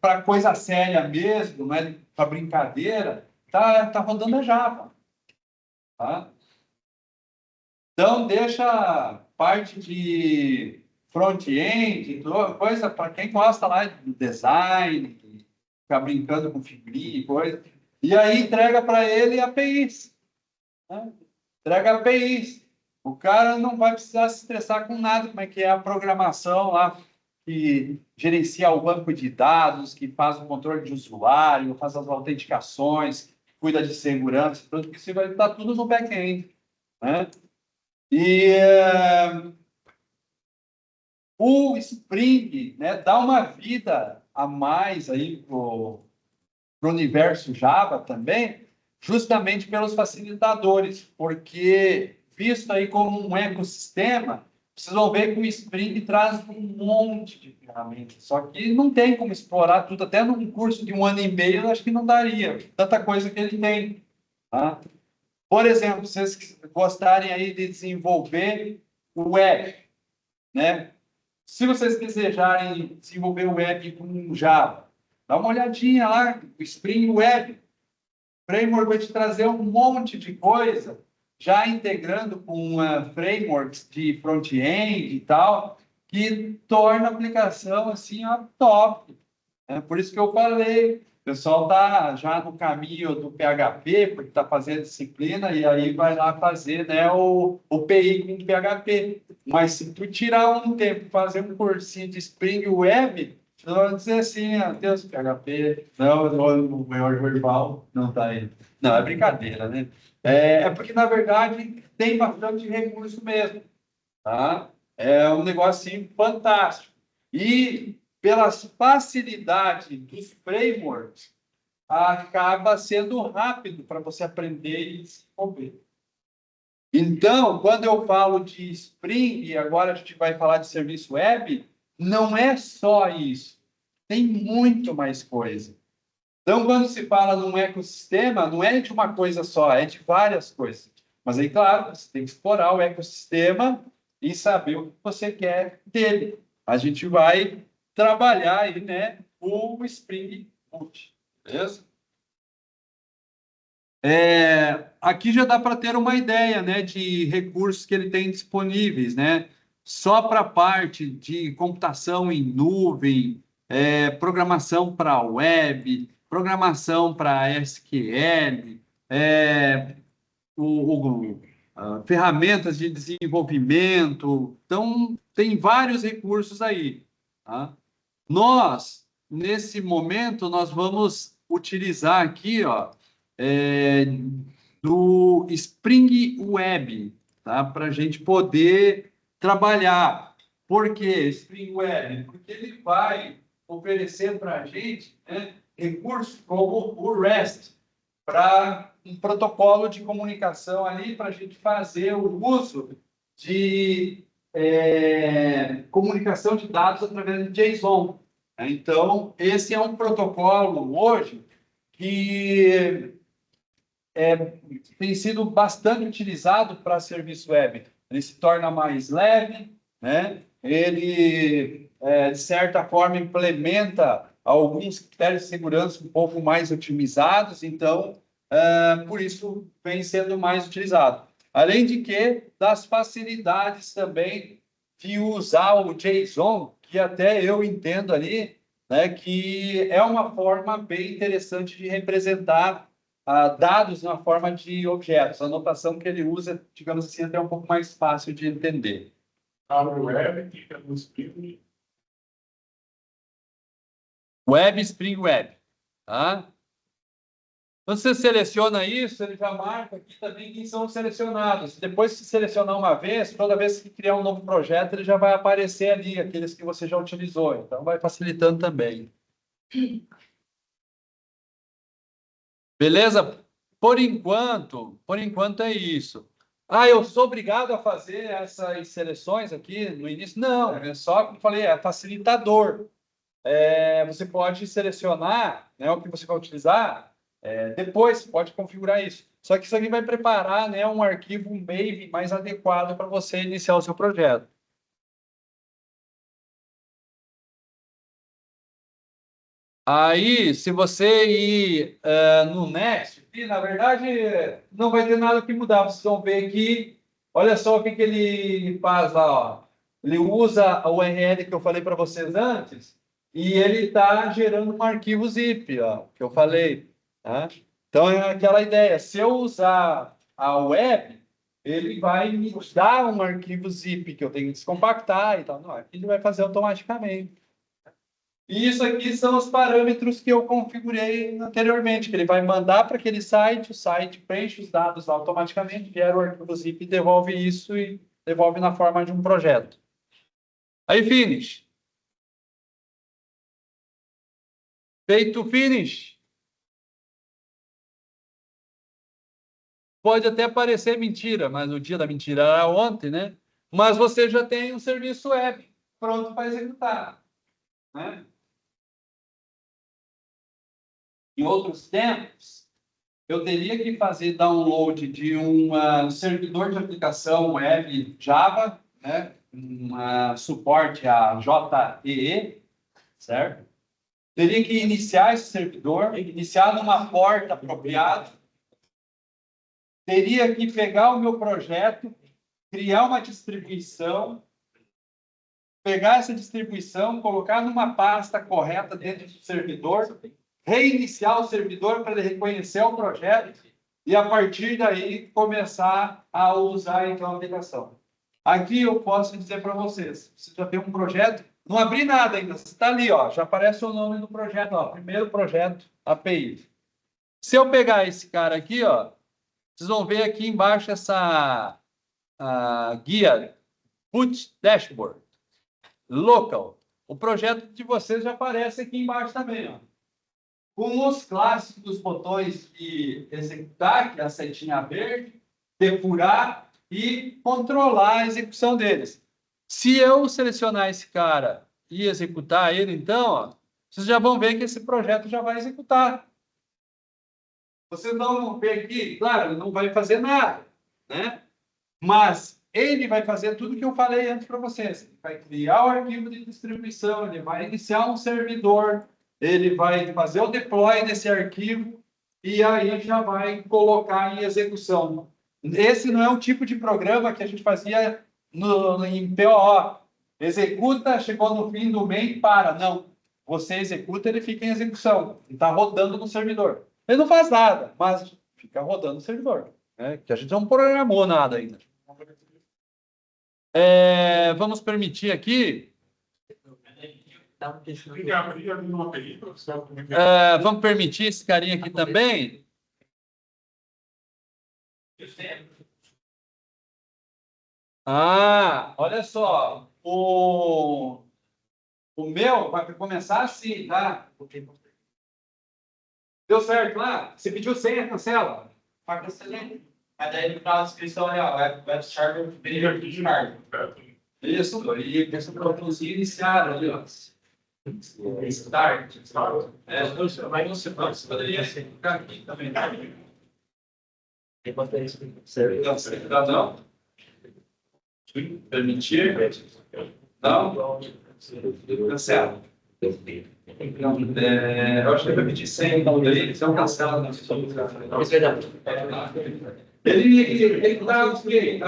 A: para coisa séria mesmo, não é para brincadeira, tá rodando a Java. Tá? Então, deixa parte de front-end, coisa para quem gosta lá do design, ficar brincando com figurinha e coisa. E aí entrega para ele APIs. Né? Entrega APIs. O cara não vai precisar se estressar com nada, como é que é a programação lá, que gerencia o banco de dados, que faz o controle de usuário, faz as autenticações, cuida de segurança, tudo isso vai estar tudo no back-end. Né? E o Spring, né, dá uma vida a mais aí para o universo Java também, justamente pelos facilitadores, porque visto aí como um ecossistema, vocês vão ver que o Spring traz um monte de ferramentas, só que não tem como explorar tudo, até num curso de 1 ano e meio, eu acho que não daria, tanta coisa que ele tem. Tá? Por exemplo, vocês gostarem aí de desenvolver o web, né? Se vocês desejarem desenvolver o web com Java, dá uma olhadinha lá, o Spring Web. O framework vai te trazer um monte de coisa, já integrando com frameworks de front-end e tal, que torna a aplicação assim, ó, top. É por isso que eu falei, o pessoal está já no caminho do PHP, porque está fazendo disciplina, e aí vai lá fazer, né, o PI com PHP. Mas se tu tirar um tempo e fazer um cursinho de Spring Web, tu vai dizer assim, Deus, PHP, não, o meu rival não está aí. Não, é brincadeira, né? É porque, na verdade, tem bastante recurso mesmo, tá? É um negócio assim, fantástico. E pelas facilidades dos frameworks, acaba sendo rápido para você aprender e desenvolver. Então, quando eu falo de Spring, e agora a gente vai falar de serviço web, não é só isso. Tem muito mais coisa. Então, quando se fala num ecossistema, não é de uma coisa só, é de várias coisas. Mas aí, claro, você tem que explorar o ecossistema e saber o que você quer dele. A gente vai trabalhar aí, né, o Spring Boot, beleza? Aqui já dá para ter uma ideia, né, de recursos que ele tem disponíveis, né? Só para a parte de computação em nuvem, programação para web, programação para SQL, ferramentas de desenvolvimento. Então, tem vários recursos aí. Tá? Nós, nesse momento, nós vamos utilizar aqui, ó, do Spring Web, tá? Para a gente poder trabalhar. Por que Spring Web? Porque ele vai oferecer para a gente, né, recursos como o REST, para um protocolo de comunicação ali, para a gente fazer o uso de comunicação de dados através de JSON. Então, esse é um protocolo hoje que tem sido bastante utilizado para serviço web. Ele se torna mais leve, né? Ele, de certa forma, implementa alguns critérios de segurança um pouco mais otimizados, então, por isso, vem sendo mais utilizado. Além de que, das facilidades também de usar o JSON, que até eu entendo ali, né, que é uma forma bem interessante de representar dados na forma de objetos. A notação que ele usa, digamos assim, até um pouco mais fácil de entender.
C: Abre o web, clica no Spring.
A: Web, Spring Web. Tá? Então, você seleciona isso, ele já marca aqui também quem são os selecionados. Depois que selecionar uma vez, toda vez que criar um novo projeto, ele já vai aparecer ali, aqueles que você já utilizou. Então, vai facilitando também. Beleza? Por enquanto é isso. Eu sou obrigado a fazer essas seleções aqui no início? Não, é só, como eu falei, é facilitador. Você pode selecionar, né, o que você vai utilizar, depois você pode configurar isso. Só que isso aqui vai preparar, né, um arquivo, um Wave mais adequado para você iniciar o seu projeto. Aí, se você ir no Next, na verdade, não vai ter nada que mudar. Vocês vão ver aqui, olha só o que ele faz lá. Ó. Ele usa a URL que eu falei para vocês antes, e ele está gerando um arquivo zip, ó, que eu falei. Tá? Então, é aquela ideia. Se eu usar a web, ele vai me dar um arquivo zip que eu tenho que descompactar e tal. Não, aqui ele vai fazer automaticamente. E isso aqui são os parâmetros que eu configurei anteriormente, que ele vai mandar para aquele site, o site preenche os dados automaticamente, gera o arquivo zip e devolve isso e devolve na forma de um projeto. Aí, finish. Feito finish. Pode até parecer mentira, mas o dia da mentira era ontem, né? Mas você já tem um serviço web pronto para executar, né? Em outros tempos, eu teria que fazer download de um servidor de aplicação web Java, né? Suporte a JEE, certo? Teria que iniciar esse servidor, iniciar numa porta apropriada. Teria que pegar o meu projeto, criar uma distribuição, pegar essa distribuição, colocar numa pasta correta dentro do servidor, reiniciar o servidor para ele reconhecer o projeto e, a partir daí, começar a usar então a aplicação. Aqui eu posso dizer para vocês, você já tem um projeto, não abri nada ainda, você está ali, ó, já aparece o nome do projeto, ó, primeiro projeto API. Se eu pegar esse cara aqui, ó, vocês vão ver aqui embaixo essa guia Put Dashboard Local. O projeto de vocês já aparece aqui embaixo também, ó. Com os clássicos botões de executar, que é a setinha verde, depurar e controlar a execução deles. Se eu selecionar esse cara e executar ele, então, ó, vocês já vão ver que esse projeto já vai executar. Vocês não vão ver aqui, claro, ele não vai fazer nada, né? Mas ele vai fazer tudo que eu falei antes para vocês. Ele vai criar o arquivo de distribuição, ele vai iniciar um servidor, ele vai fazer o deploy desse arquivo e aí já vai colocar em execução. Esse não é o tipo de programa que a gente fazia em POO. Executa, chegou no fim do mês, para. Não. Você executa, ele fica em execução. Ele está rodando no servidor. Ele não faz nada, mas fica rodando no servidor. Né? Que a gente não programou nada ainda. Vamos permitir aqui. Vamos permitir esse carinha aqui também. Olha só. O meu vai começar assim, tá? Deu certo lá? Você pediu senha, cancela. Vai cancelar. Mas daí no final da descrição é web server superior de carga. Isso, e esse botãozinho iniciar ali, ó. Start. Mas você poderia ficar aqui também. Não? Permitir? Não? Cancela. Eu acho que vai pedir 100, então daí, se eu cancelo, não sei. Ele está o quê?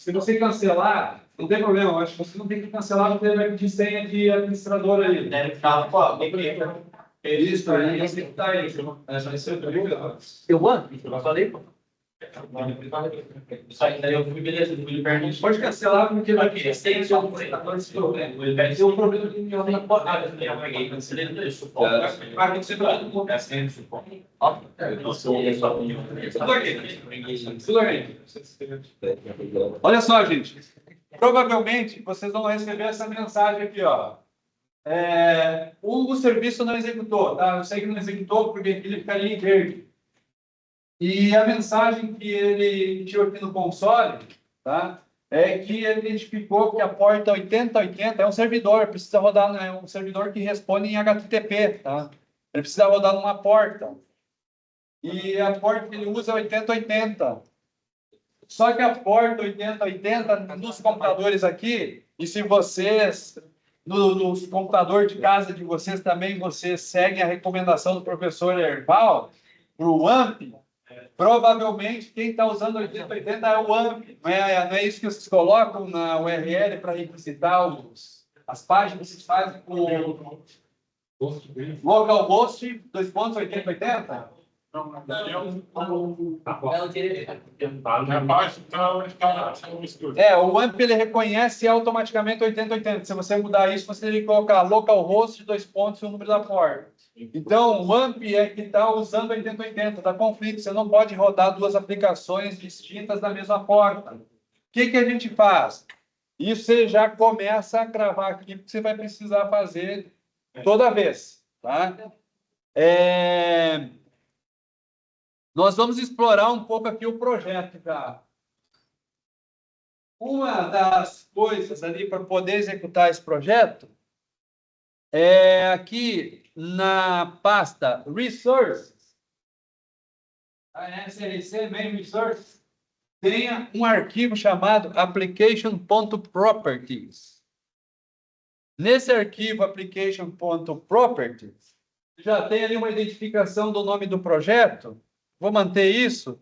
A: Se você cancelar, não tem problema. Eu acho que você não tem que cancelar, porque ele vai pedir senha de administrador aí.
D: Deve ficar, pô,
A: Isso, aí você que tá aí.
D: Eu ando? Eu falei, pô. Isso aí, daí eu fui, beleza, eu fui perguntar.
A: Pode cancelar, porque vai
D: Aqui, tem só um problema. Ele vai ter um problema de minha porta. Eu peguei, cancelei tudo isso.
A: vai acontecer pra todo mundo. Tudo aqui. Olha só, gente. Provavelmente vocês vão receber essa mensagem aqui, ó. O serviço não executou, tá? Eu sei que não executou porque ele ficaria em verde. E a mensagem que ele tirou aqui no console, tá? É que ele identificou que a porta 8080 é um servidor, precisa rodar, é um servidor que responde em HTTP, tá? Ele precisa rodar numa porta. E a porta que ele usa é 8080. Só que a porta 8080 nos computadores aqui, e se vocês, nos computadores de casa de vocês também, vocês seguem a recomendação do professor Erval, para o AMP, provavelmente quem está usando 8080 é o AMP. Não é isso que vocês colocam na URL para requisitar as páginas que vocês fazem com localhost 2.8080? O AMP ele reconhece automaticamente 8080. Se você mudar isso, você teria que colocar localhost 2 pontos e o número da porta. Então, o AMP é que está usando 8080, está conflito. Você não pode rodar duas aplicações distintas na mesma porta. O que a gente faz? Isso você já começa a gravar aqui, porque você vai precisar fazer toda vez. Tá? Nós vamos explorar um pouco aqui o projeto, cara. Uma das coisas ali para poder executar esse projeto é aqui na pasta Resources, a SRC Main Resources, tenha um arquivo chamado application.properties. Nesse arquivo application.properties, já tem ali uma identificação do nome do projeto. Vou manter isso.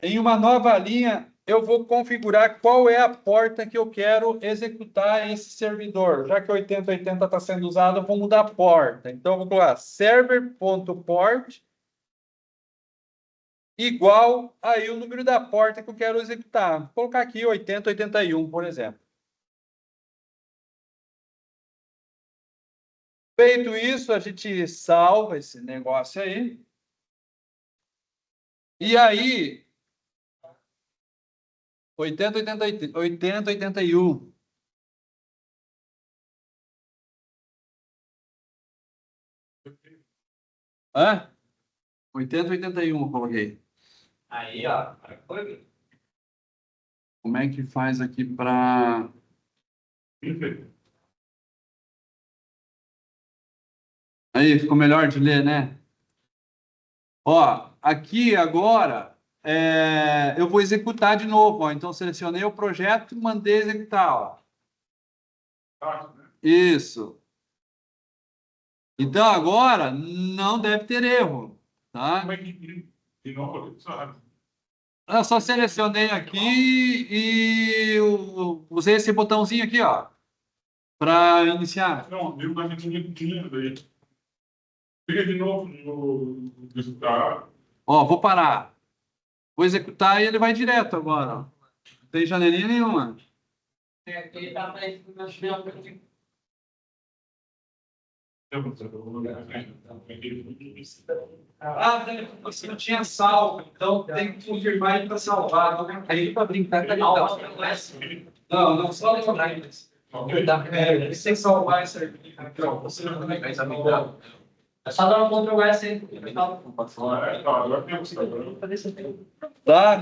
A: Em uma nova linha, eu vou configurar qual é a porta que eu quero executar esse servidor. Já que 8080 está sendo usado, eu vou mudar a porta. Então, eu vou colocar server.port igual aí o número da porta que eu quero executar. Vou colocar aqui 8081, por exemplo. Feito isso, a gente salva esse negócio aí. E aí, 8081. Hã? 8081 eu coloquei.
D: Aí, ó.
A: Como é que faz aqui para... Aí, ficou melhor de ler, né? Ó, aqui agora, eu vou executar de novo. Ó. Então, selecionei o projeto e mandei executar. Ó. Isso. Então, agora, não deve ter erro. Tá? Eu só selecionei aqui e usei esse botãozinho aqui, ó, para iniciar.
C: Não, eu não tinha daí. Clica de novo no executar.
A: Ó, vou parar. Vou executar e ele vai direto agora. Ó. Não tem janelinha nenhuma.
D: Ele tá aparecendo na chave.
A: Você não tinha salvo, então tem que confirmar ele para salvar. Aí para brincar, tá legal. Não, só lembrar. Sem salvar esse arquivo. Você não vai salvar.
D: É só dar um Ctrl S aí.
A: Tá?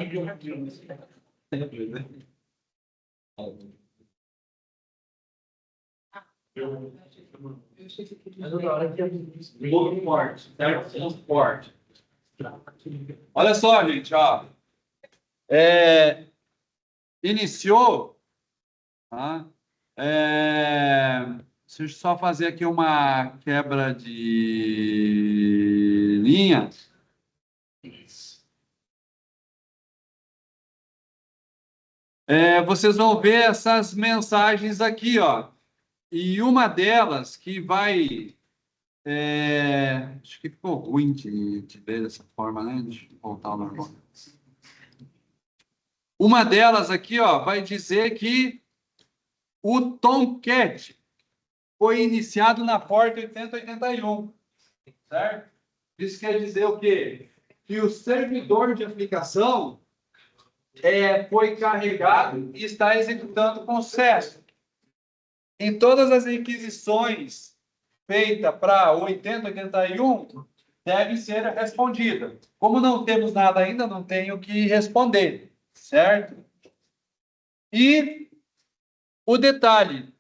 A: Olha só, gente, ó. Iniciou, tá? Deixa eu só fazer aqui uma quebra de linha. vocês vão ver essas mensagens aqui, ó. E uma delas que vai... acho que ficou ruim de ler dessa forma, né? Deixa eu voltar ao normal. Uma delas aqui, ó, vai dizer que o Tomcat foi iniciado na porta 8081, certo? Isso quer dizer o quê? Que o servidor de aplicação foi carregado e está executando com sucesso. Em todas as requisições feitas para 8081, devem ser respondidas. Como não temos nada ainda, não tenho que responder, certo? E o detalhe,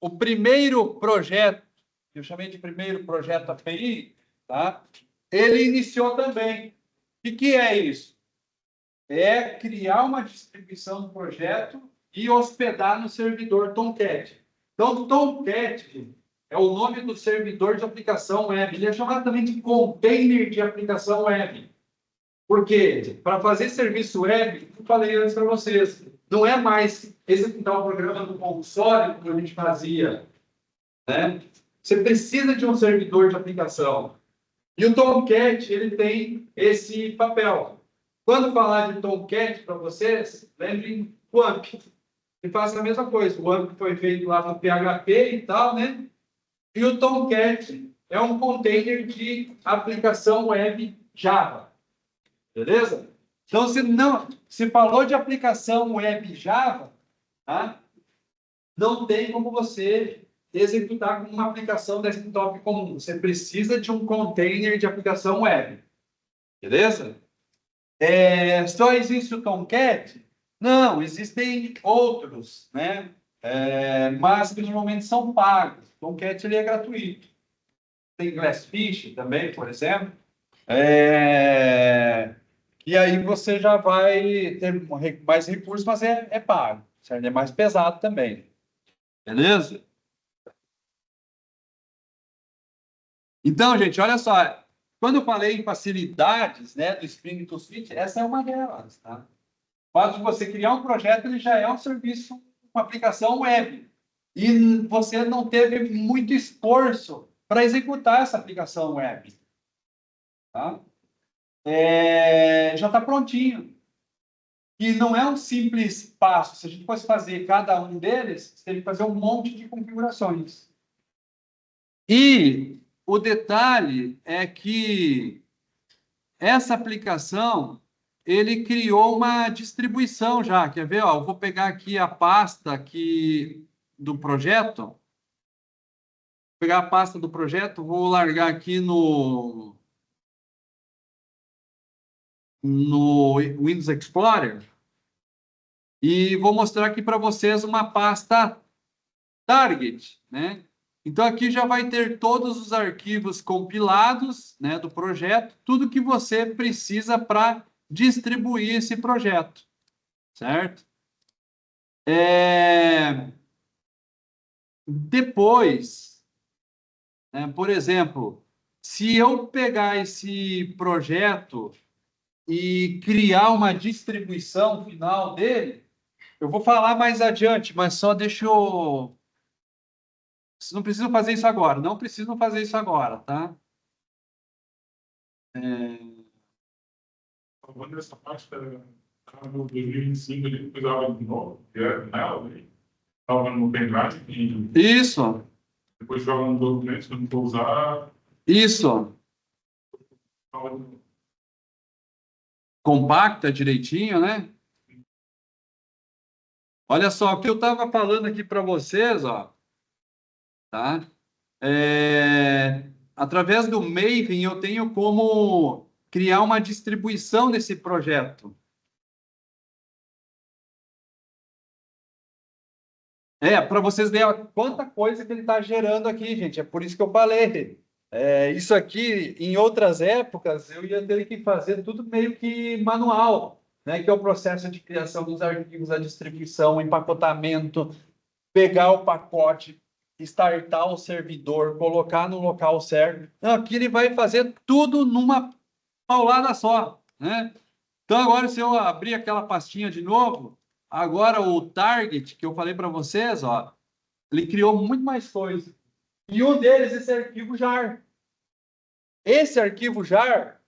A: o primeiro projeto, que eu chamei de primeiro projeto API, tá? Ele iniciou também. O que é isso? É criar uma distribuição do projeto e hospedar no servidor Tomcat. Então, Tomcat é o nome do servidor de aplicação web. Ele é chamado também de container de aplicação web. Por quê? Para fazer serviço web, eu falei antes para vocês, não é mais executar o programa no console, como a gente fazia, né? Você precisa de um servidor de aplicação. E o Tomcat, ele tem esse papel. Quando falar de Tomcat para vocês, lembrem o AMP. E faça a mesma coisa. O AMP foi feito lá no PHP e tal, né? E o Tomcat é um container de aplicação web Java. Beleza? Então, se falou de aplicação web Java, tá? Não tem como você executar com uma aplicação desktop comum. Você precisa de um container de aplicação web. Beleza? Só existe o Tomcat? Não, existem outros, né? Mas que normalmente são pagos. O Tomcat ele é gratuito. Tem Glassfish também, por exemplo. E aí você já vai ter mais recursos, mas é pago. Certo? É mais pesado também. Beleza? Então, gente, olha só. Quando eu falei em facilidades, né, do Spring to Switch, essa é uma delas, tá? O fato de você criar um projeto, ele já é um serviço, uma aplicação web. E você não teve muito esforço para executar essa aplicação web. Tá? Já está prontinho. E não é um simples passo. Se a gente fosse fazer cada um deles, você teria que fazer um monte de configurações. E o detalhe é que essa aplicação, ele criou uma distribuição já. Quer ver? Ó, eu vou pegar aqui a pasta do projeto. Vou pegar a pasta do projeto, vou largar aqui no Windows Explorer e vou mostrar aqui para vocês uma pasta target, né? Então, aqui já vai ter todos os arquivos compilados, né, do projeto, tudo que você precisa para distribuir esse projeto, certo? Depois, né, por exemplo, se eu pegar esse projeto e criar uma distribuição final dele, eu vou falar mais adiante, mas só deixa eu... Vocês não precisam fazer isso agora, não precisam fazer isso agora, tá?
C: Falando dessa parte da 2025, ele precisava de novo, que era nela, estava no pendrive e
A: Isso,
C: depois joga um documento, se não for usar,
A: isso.
C: fala de novo.
A: Compacta direitinho, né? Olha só, o que eu estava falando aqui para vocês, ó, tá? Através do Maven, eu tenho como criar uma distribuição desse projeto. Para vocês verem quanta coisa que ele está gerando aqui, gente. É por isso que eu falei. Isso aqui, em outras épocas, eu ia ter que fazer tudo meio que manual, né? Que é o processo de criação dos arquivos, a distribuição, o empacotamento, pegar o pacote, startar o servidor, colocar no local certo. Não, aqui ele vai fazer tudo numa paulada só, né? Então, agora, se eu abrir aquela pastinha de novo, agora o target que eu falei para vocês, ó, ele criou muito mais coisas. E um deles, esse arquivo jar. Esse arquivo jar,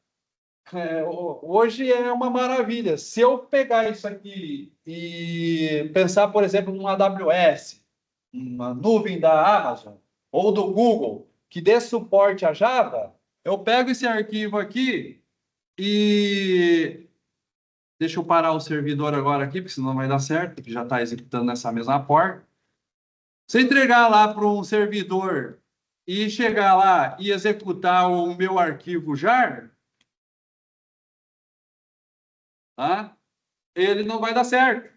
A: hoje é uma maravilha. Se eu pegar isso aqui e pensar, por exemplo, numa AWS, uma nuvem da Amazon ou do Google, que dê suporte a Java, eu pego esse arquivo aqui e... Deixa eu parar o servidor agora aqui, porque senão vai dar certo, porque já está executando nessa mesma porta. Se eu entregar lá para um servidor e chegar lá e executar o meu arquivo jar, tá? Ele não vai dar certo.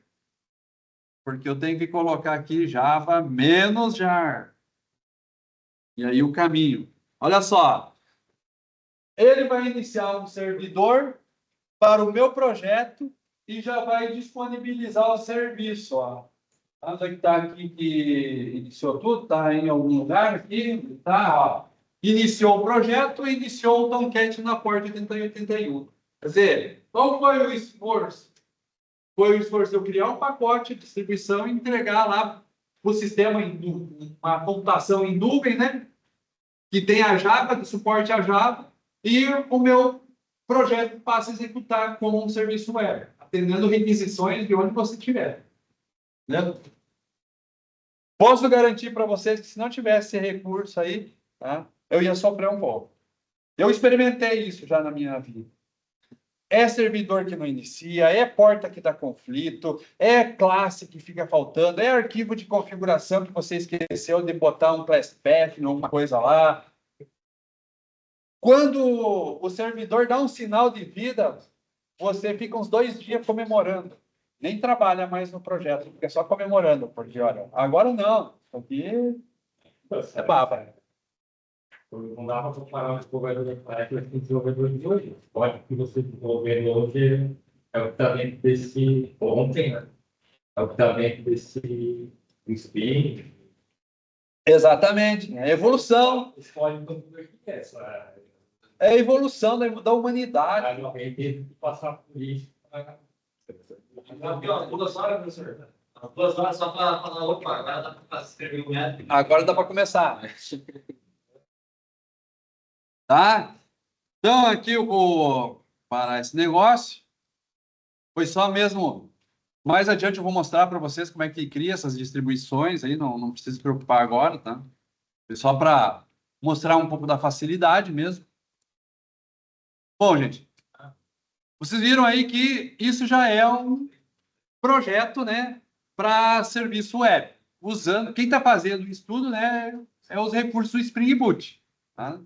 A: Porque eu tenho que colocar aqui Java menos jar. E aí o caminho. Olha só. Ele vai iniciar um servidor para o meu projeto e já vai disponibilizar o serviço. Ó. Onde é que está aqui que iniciou tudo? Está em algum lugar aqui? Tá, ó. Iniciou o projeto e iniciou o Tomcat na porta 8081. Quer dizer, qual foi o esforço? Foi o esforço de eu criar um pacote de distribuição e entregar lá o sistema, uma computação em nuvem, né? Que tem a Java, de suporte a Java, e o meu projeto passa a executar como um serviço web, atendendo requisições de onde você estiver. Né? Posso garantir para vocês que se não tivesse esse recurso aí, tá, eu ia sofrer um pouco. Eu experimentei isso já na minha vida. É servidor que não inicia, é porta que dá conflito, é classe que fica faltando, é arquivo de configuração que você esqueceu de botar um class path, alguma coisa lá. Quando o servidor dá um sinal de vida, você fica uns 2 dias comemorando. Nem trabalha mais no projeto, fica só comemorando, porque, olha, agora não, isso aqui é baba.
D: Não dá para comparar o desenvolvedor da época com o desenvolvedor de hoje. Pode que você desenvolver hoje é o que está dentro desse ontem, né? É o que está dentro desse Spin.
A: Exatamente, é evolução.
D: Escolhe o computador que quer.
A: É a evolução da humanidade.
D: Aí alguém teve que passar por isso.
E: Aqui, ó, 2 horas, professor. 2 horas só para falar, opa, agora dá para escrever o método.
A: Agora dá para começar. Tá? Então, aqui eu vou parar esse negócio. Foi só mesmo. Mais adiante eu vou mostrar para vocês como é que cria essas distribuições aí, não precisa se preocupar agora, tá? Foi só para mostrar um pouco da facilidade mesmo. Bom, gente, vocês viram aí que isso já é um projeto, né, para serviço web. Usando, quem está fazendo isso tudo, né, é os recursos do Spring Boot. Tá?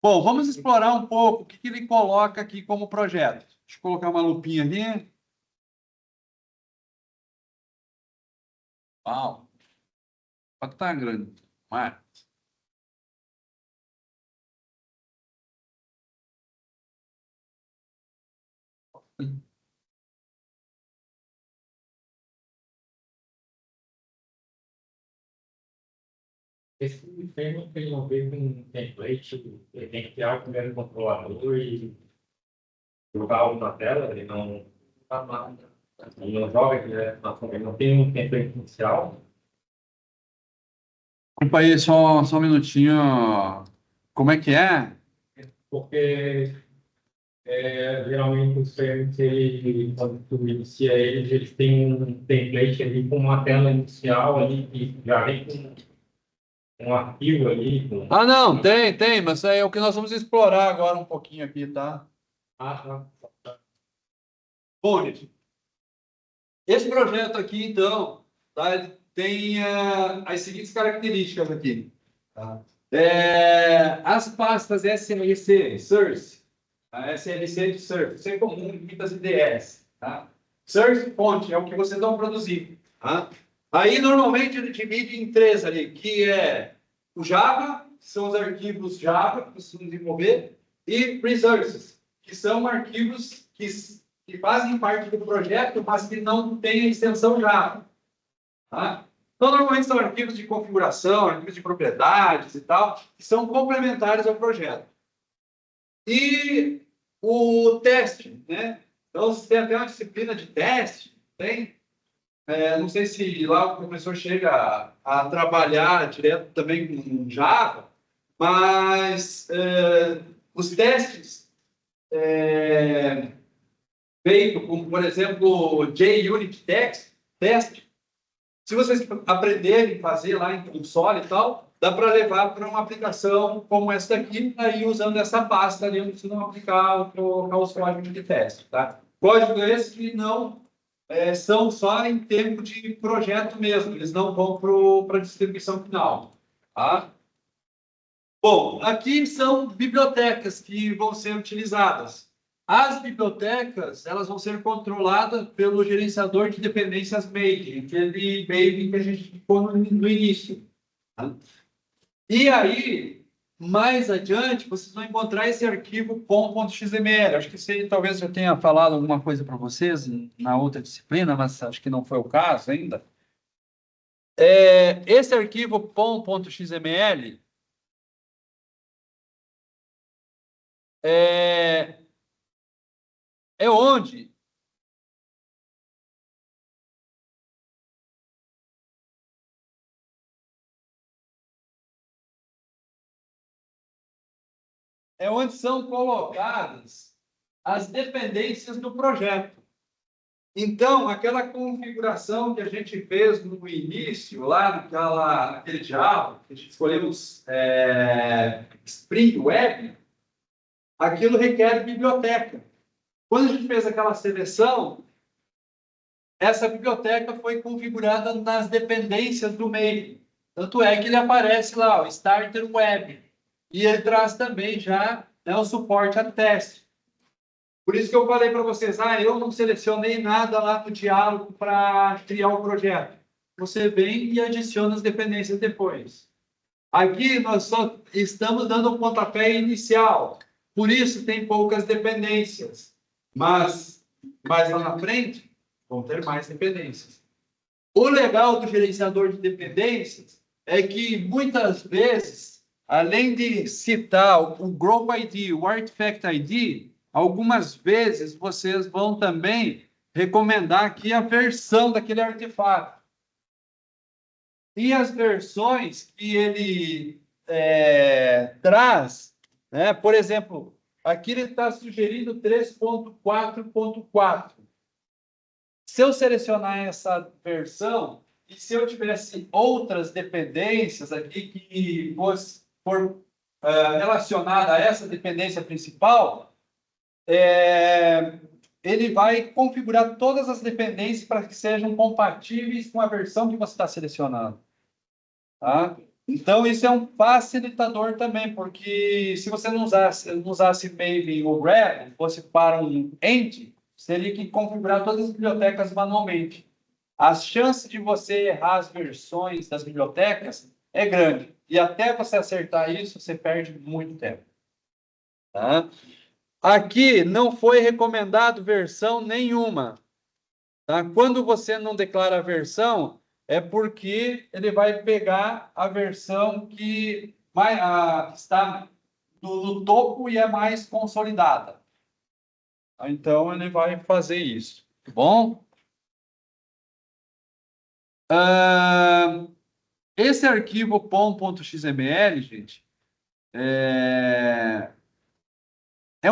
A: Bom, vamos explorar um pouco o que ele coloca aqui como projeto. Deixa eu colocar uma lupinha ali. Uau! Pode estar grande. Mas...
D: Esse framework tem a ver com template, ele tem que criar o primeiro controlador e jogar algo na tela, ele não joga direto, ele não tem um template inicial.
A: Desculpa aí, só um minutinho. Como é que é?
D: Porque geralmente os frameworks, quando tu inicia eles têm um template ali com uma tela inicial ali que já vem com um arquivo ali.
A: Ah, não, tem, mas é o que nós vamos explorar agora um pouquinho aqui, tá?
D: Tá.
A: Bom, gente, esse projeto aqui, então, tá, ele tem as seguintes características aqui. Tá? As pastas SLC, Source, a SLC de Source, isso é comum em muitas IDEs. Tá? Source, fonte, é o que vocês vão produzir. Tá? Aí, normalmente, ele divide em 3 ali, que é o Java, que são os arquivos Java que vocês vão desenvolver, e resources, que são arquivos que fazem parte do projeto, mas que não têm a extensão Java. Tá? Então, normalmente são arquivos de configuração, arquivos de propriedades e tal, que são complementares ao projeto. E o teste, né? Então, você tem até uma disciplina de teste, tem? Não sei se lá o professor chega a trabalhar direto também com Java, mas os testes feitos, como por exemplo JUnit Test, se vocês aprenderem a fazer lá em console e tal, dá para levar para uma aplicação como essa daqui, aí usando essa pasta ali, não precisam aplicar os códigos de teste, tá? Código esse que não são só em tempo de projeto mesmo, eles não vão para a distribuição final, tá? Bom, aqui são bibliotecas que vão ser utilizadas. As bibliotecas, elas vão ser controladas pelo gerenciador de dependências Maven, aquele Maven que a gente ficou no início. Tá? E aí, mais adiante, vocês vão encontrar esse arquivo pom.xml. Acho que você talvez já tenha falado alguma coisa para vocês na outra disciplina, mas acho que não foi o caso ainda. Esse arquivo pom.xml é onde são colocadas as dependências do projeto. Então, aquela configuração que a gente fez no início, lá naquele Java, que a gente escolhemos Spring Web, aquilo requer biblioteca. Quando a gente fez aquela seleção, essa biblioteca foi configurada nas dependências do Maven. Tanto é que ele aparece lá, o Starter Web. E ele traz também já o suporte a teste. Por isso que eu falei para vocês, eu não selecionei nada lá no diálogo para criar o projeto. Você vem e adiciona as dependências depois. Aqui nós só estamos dando um pontapé inicial. Por isso tem poucas dependências. Mas mais lá na frente, vão ter mais dependências. O legal do gerenciador de dependências é que muitas vezes, além de citar o Group ID, o Artifact ID, algumas vezes vocês vão também recomendar aqui a versão daquele artefato. E as versões que ele traz, né? Por exemplo, aqui ele está sugerindo 3.4.4. Se eu selecionar essa versão, e se eu tivesse outras dependências aqui que for relacionada a essa dependência principal, ele vai configurar todas as dependências para que sejam compatíveis com a versão que você está selecionando. Tá? Então, isso é um facilitador também, porque se você não usasse Maven ou Grep, fosse para um Ent, teria que configurar todas as bibliotecas manualmente. As chances de você errar as versões das bibliotecas é grande. E até você acertar isso, você perde muito tempo. Tá? Aqui não foi recomendado versão nenhuma. Tá? Quando você não declara a versão, é porque ele vai pegar a versão que está no topo e é mais consolidada. Então, ele vai fazer isso. Tá bom? Esse arquivo pom.xml, gente, é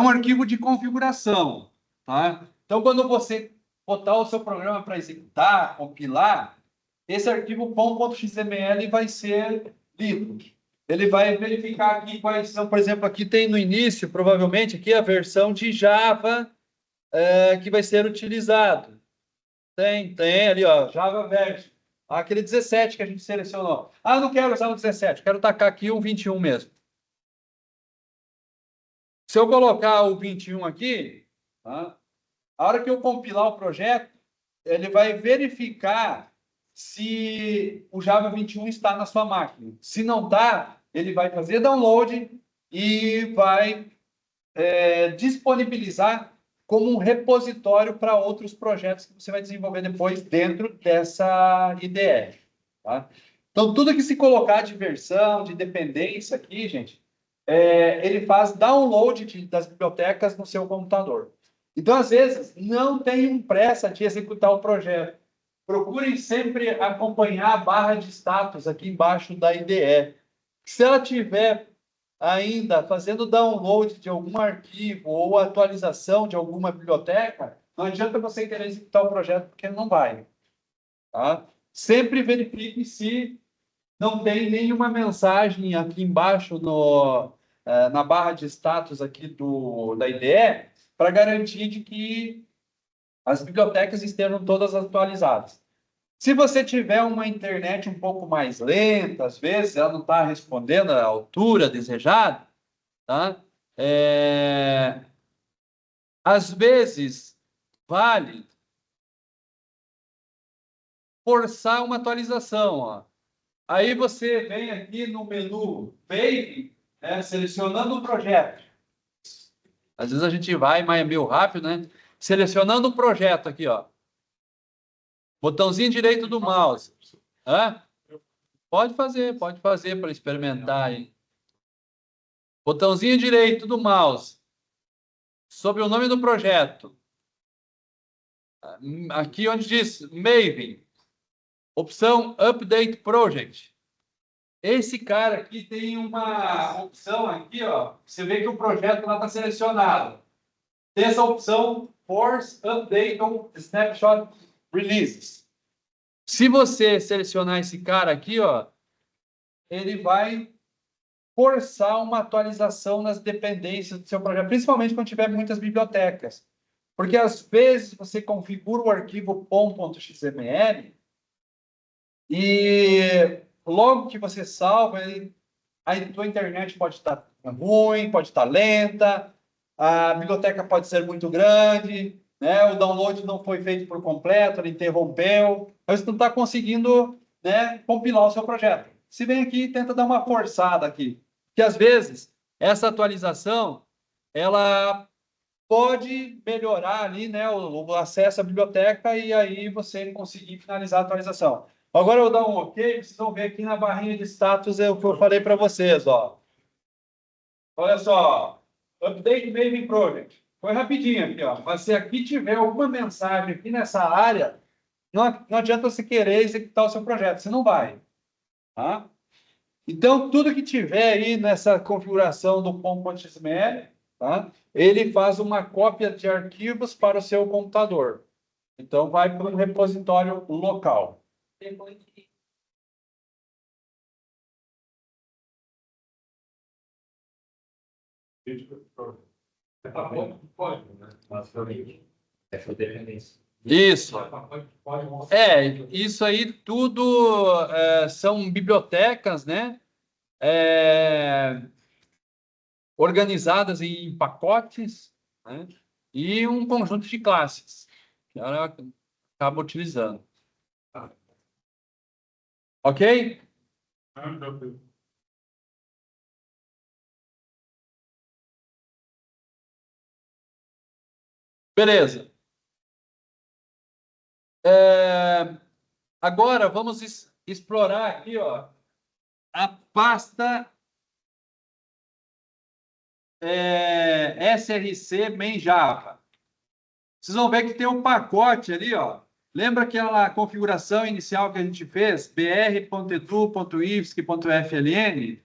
A: um arquivo de configuração. Tá? Então, quando você botar o seu programa para executar, compilar, esse arquivo pom.xml vai ser lido. Ele vai verificar aqui quais são, por exemplo, aqui tem no início, provavelmente, aqui a versão de Java que vai ser utilizado. Tem ali, ó, Java Version. Aquele 17 que a gente selecionou. Não quero usar o 17, quero tacar aqui o 21 mesmo. Se eu colocar o 21 aqui, tá? A hora que eu compilar o projeto, ele vai verificar se o Java 21 está na sua máquina. Se não está, ele vai fazer download e vai disponibilizar como um repositório para outros projetos que você vai desenvolver depois dentro dessa IDE. Tá? Então, tudo que se colocar de versão, de dependência aqui, gente, ele faz download das bibliotecas no seu computador. Então, às vezes, não tenham pressa de executar o projeto. Procurem sempre acompanhar a barra de status aqui embaixo da IDE. Se ela tiver ainda fazendo download de algum arquivo ou atualização de alguma biblioteca, não adianta você querer executar o projeto, porque não vai. Tá? Sempre verifique se não tem nenhuma mensagem aqui embaixo na barra de status aqui da IDE, para garantir de que as bibliotecas estejam todas atualizadas. Se você tiver uma internet um pouco mais lenta, às vezes ela não está respondendo à altura desejada, tá? Às vezes vale forçar uma atualização, ó. Aí você vem aqui no menu Baby, selecionando o projeto. Às vezes a gente vai, mas é meio rápido, né? Selecionando o projeto aqui, ó. Botãozinho direito do mouse. Hã? Pode fazer para experimentar aí. Botãozinho direito do mouse. Sobre o nome do projeto. Aqui onde diz Maven. Opção Update Project. Esse cara aqui tem uma opção aqui, ó. Você vê que o projeto lá está selecionado. Tem essa opção Force Update on Snapshot Releases. Se você selecionar esse cara aqui, ó, ele vai forçar uma atualização nas dependências do seu projeto, principalmente quando tiver muitas bibliotecas. Porque às vezes você configura o arquivo pom.xml e logo que você salva, a tua internet pode estar ruim, pode estar lenta, a biblioteca pode ser muito grande, né? O download não foi feito por completo, ele interrompeu, aí você não está conseguindo, né, compilar o seu projeto. Se vem aqui e tenta dar uma forçada aqui, que às vezes essa atualização ela pode melhorar ali, né, o acesso à biblioteca e aí você conseguir finalizar a atualização. Agora eu vou dar um OK, vocês vão ver aqui na barrinha de status o que eu falei para vocês, ó. Olha só, Update Maven Project. Foi rapidinho aqui, ó. Mas se aqui tiver alguma mensagem aqui nessa área, não adianta você querer executar o seu projeto, você não vai. Tá? Então, tudo que tiver aí nessa configuração do pom.xml, tá? Ele faz uma cópia de arquivos para o seu computador. Então, vai para um repositório local.
D: Pode, né? Basicamente. Essa dependência.
A: Isso. Isso aí tudo são bibliotecas, né? Organizadas em pacotes, né? E um conjunto de classes que ela acaba utilizando. Ok? Beleza. Agora vamos explorar aqui, ó, a pasta SRC main Java. Vocês vão ver que tem um pacote ali, ó. Lembra aquela configuração inicial que a gente fez? br.edu.ifsc.fln?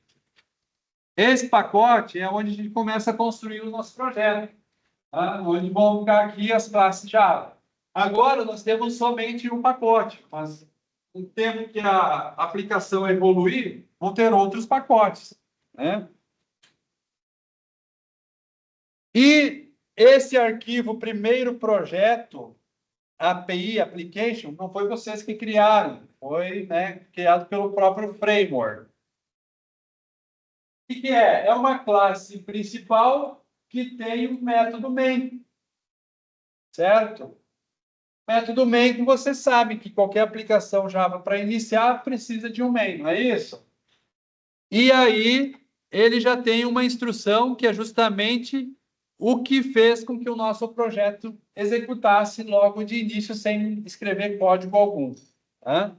A: Esse pacote é onde a gente começa a construir o nosso projeto. Tá? Onde vão ficar aqui as classes Java. Agora nós temos somente um pacote, mas no tempo que a aplicação evoluir, vão ter outros pacotes, né? E esse arquivo, primeiro projeto, API, Application, não foi vocês que criaram, foi, né, criado pelo próprio framework. O que é? É uma classe principal que tem um método main, certo? Método main que você sabe que qualquer aplicação Java para iniciar precisa de um main, não é isso? E aí ele já tem uma instrução que é justamente o que fez com que o nosso projeto executasse logo de início sem escrever código algum. Tá?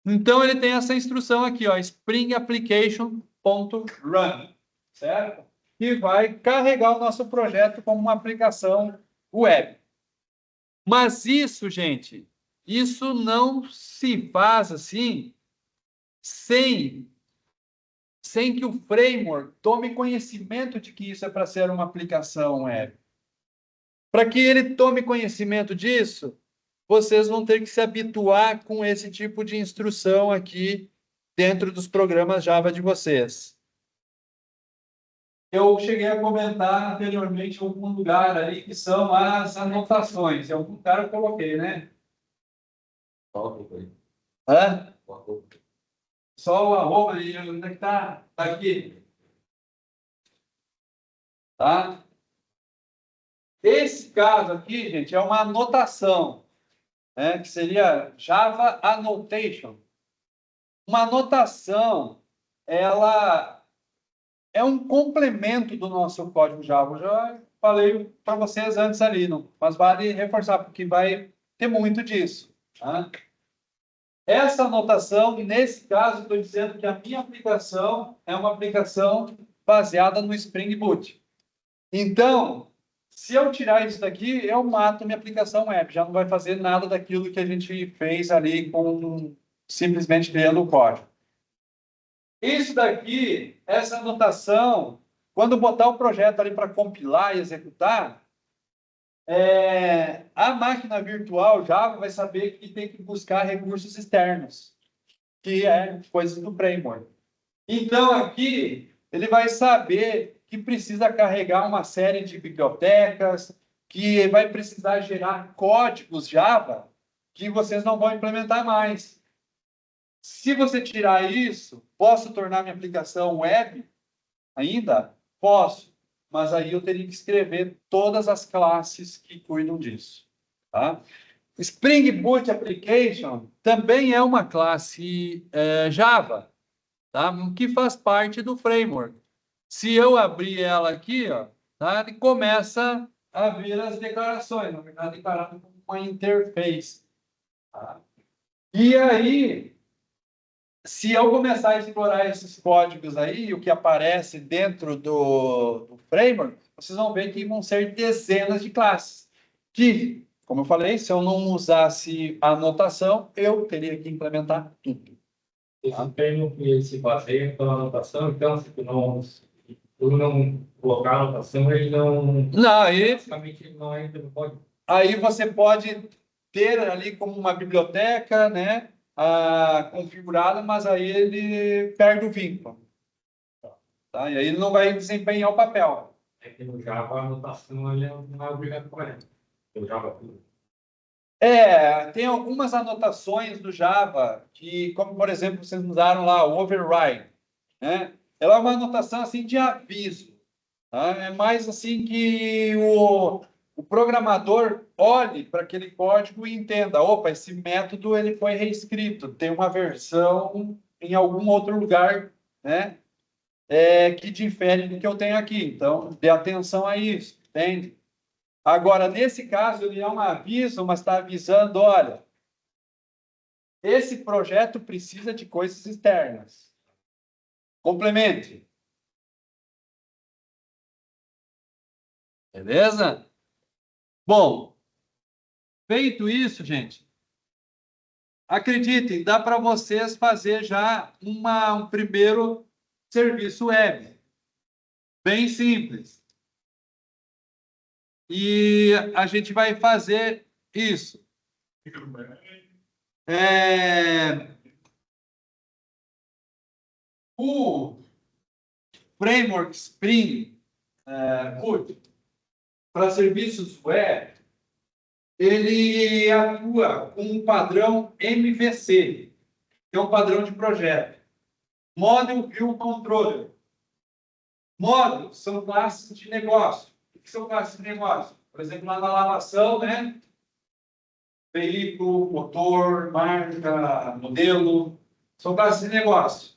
A: Então ele tem essa instrução aqui, ó, Spring Application.run, certo? Que vai carregar o nosso projeto como uma aplicação web. Mas isso, gente, isso não se faz assim sem que o framework tome conhecimento de que isso é para ser uma aplicação web. Para que ele tome conhecimento disso, vocês vão ter que se habituar com esse tipo de instrução aqui dentro dos programas Java de vocês. Eu cheguei a comentar anteriormente em algum lugar ali que são as anotações. Em algum lugar eu coloquei, né? Hã? Só o arroba aí, onde é que tá? Tá aqui. Tá? Esse caso aqui, gente, é uma anotação, né? Que seria Java Annotation. Uma anotação, ela é um complemento do nosso código Java. Eu já falei para vocês antes ali, não? Mas vale reforçar, porque vai ter muito disso. Tá? Essa anotação, nesse caso, estou dizendo que a minha aplicação é uma aplicação baseada no Spring Boot. Então, se eu tirar isso daqui, eu mato minha aplicação web. Já não vai fazer nada daquilo que a gente fez ali com simplesmente criando o código. Isso daqui, essa anotação, quando botar o projeto ali para compilar e executar, a máquina virtual Java vai saber que tem que buscar recursos externos, que é coisas do framework. Então, aqui, ele vai saber que precisa carregar uma série de bibliotecas, que vai precisar gerar códigos Java que vocês não vão implementar mais. Se você tirar isso, posso tornar minha aplicação web ainda? Posso, mas aí eu teria que escrever todas as classes que cuidam disso. Tá? Spring Boot Application também é uma classe Java, tá? Que faz parte do framework. Se eu abrir ela aqui, ó, tá? Ele começa a ver as declarações, na verdade, declarado como uma interface. Tá? E aí, se eu começar a explorar esses códigos aí, o que aparece dentro do framework, vocês vão ver que vão ser dezenas de classes. Que, como eu falei, se eu não usasse a anotação, eu teria que implementar tudo.
D: Esse framework ele se baseia pela anotação, então se tu não colocar a anotação, ele não.
A: Não, aí,
D: Basicamente, ele não entra no código.
A: aí você pode ter ali como uma biblioteca, né? Configurada, mas aí ele perde o vínculo. Tá? E aí ele não vai desempenhar o papel.
D: É que no Java a anotação ele não é obrigatória. No Java tudo.
A: Tem algumas anotações do Java que, como por exemplo, vocês usaram lá o override, né? Ela é uma anotação assim de aviso, tá? É mais assim que o programador olhe para aquele código e entenda, opa, esse método ele foi reescrito, tem uma versão em algum outro lugar, né? Que difere do que eu tenho aqui. Então, dê atenção a isso, entende? Agora, nesse caso, ele é um aviso, mas está avisando, olha, esse projeto precisa de coisas externas. Complemente. Beleza? Bom, feito isso, gente, acreditem, dá para vocês fazer já um primeiro serviço web. Bem simples. E a gente vai fazer isso. O framework Spring Boot para serviços web, ele atua com um padrão MVC, que é um padrão de projeto. Model View Controller. Módulos são classes de negócio. O que são classes de negócio? Por exemplo, lá na lavação, né? Veículo, motor, marca, modelo, são classes de negócio.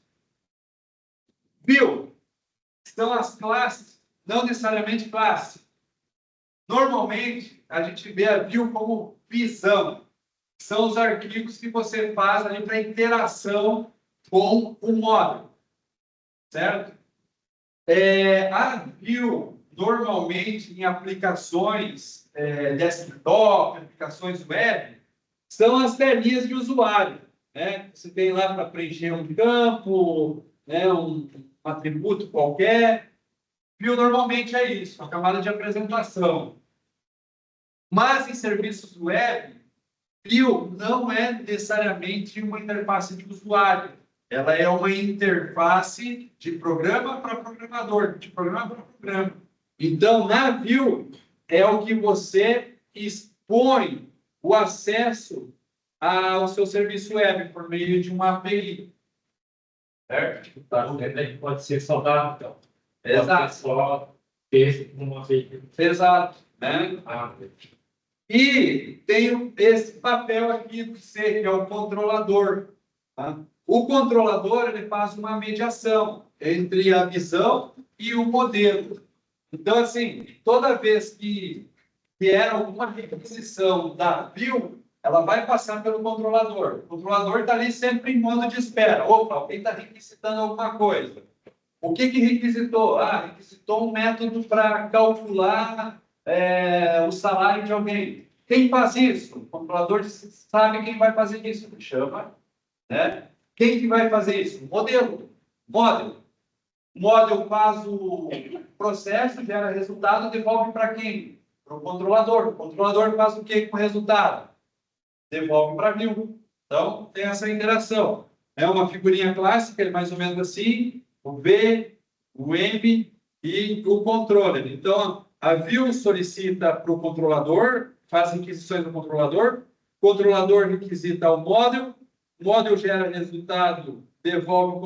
A: View são as classes, não necessariamente classe. Normalmente, a gente vê a view como visão. São os arquivos que você faz ali para interação com o módulo. Certo? A view, normalmente, em aplicações desktop, aplicações web, são as telinhas de usuário, né? Você tem lá para preencher um campo, né? Um atributo qualquer. View normalmente é isso, uma camada de apresentação. Mas em serviços web, View não é necessariamente uma interface de usuário. Ela é uma interface de programa para programador, de programa para programa. Então, na View, é o que você expõe o acesso ao seu serviço web por meio de uma API.
D: Certo? Tá, que pode ser saudável, então.
A: Exato.
D: Pode ser só texto com uma API.
A: Exato. Né?
D: Ah,
A: E tem esse papel aqui do C, que é o controlador. Tá? O controlador ele faz uma mediação entre a visão e o modelo. Então, assim, toda vez que vier alguma requisição da View, ela vai passar pelo controlador. O controlador está ali sempre em modo de espera. Opa, alguém está requisitando alguma coisa. O que requisitou? Ah, requisitou um método para calcular o salário de alguém. Quem faz isso? O controlador sabe quem vai fazer isso. Chama. Né? Quem que vai fazer isso? Modelo. Model. O model faz o processo, gera resultado, devolve para quem? Para o controlador. O controlador faz o que com o resultado? Devolve para a View. Então, tem essa interação. É uma figurinha clássica, é mais ou menos assim, o V, o M e o controller. Então, a View solicita para o controlador, faz requisições do controlador, o controlador requisita o model gera resultado, devolve o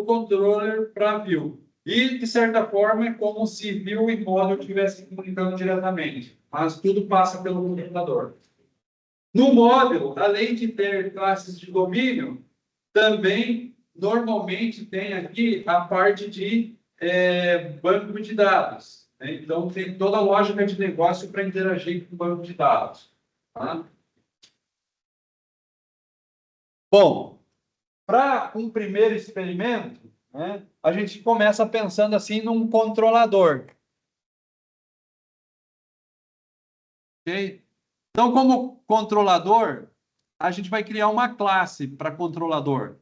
A: controller para a View. E, de certa forma, é como se View e model estivessem comunicando diretamente, mas tudo passa pelo controlador. No módulo, além de ter classes de domínio, também normalmente tem aqui a parte de banco de dados. Né? Então, tem toda a lógica de negócio para interagir com o banco de dados. Tá? Bom, para um primeiro experimento, né, a gente começa pensando assim num controlador. Ok? Então, como controlador, a gente vai criar uma classe para controlador.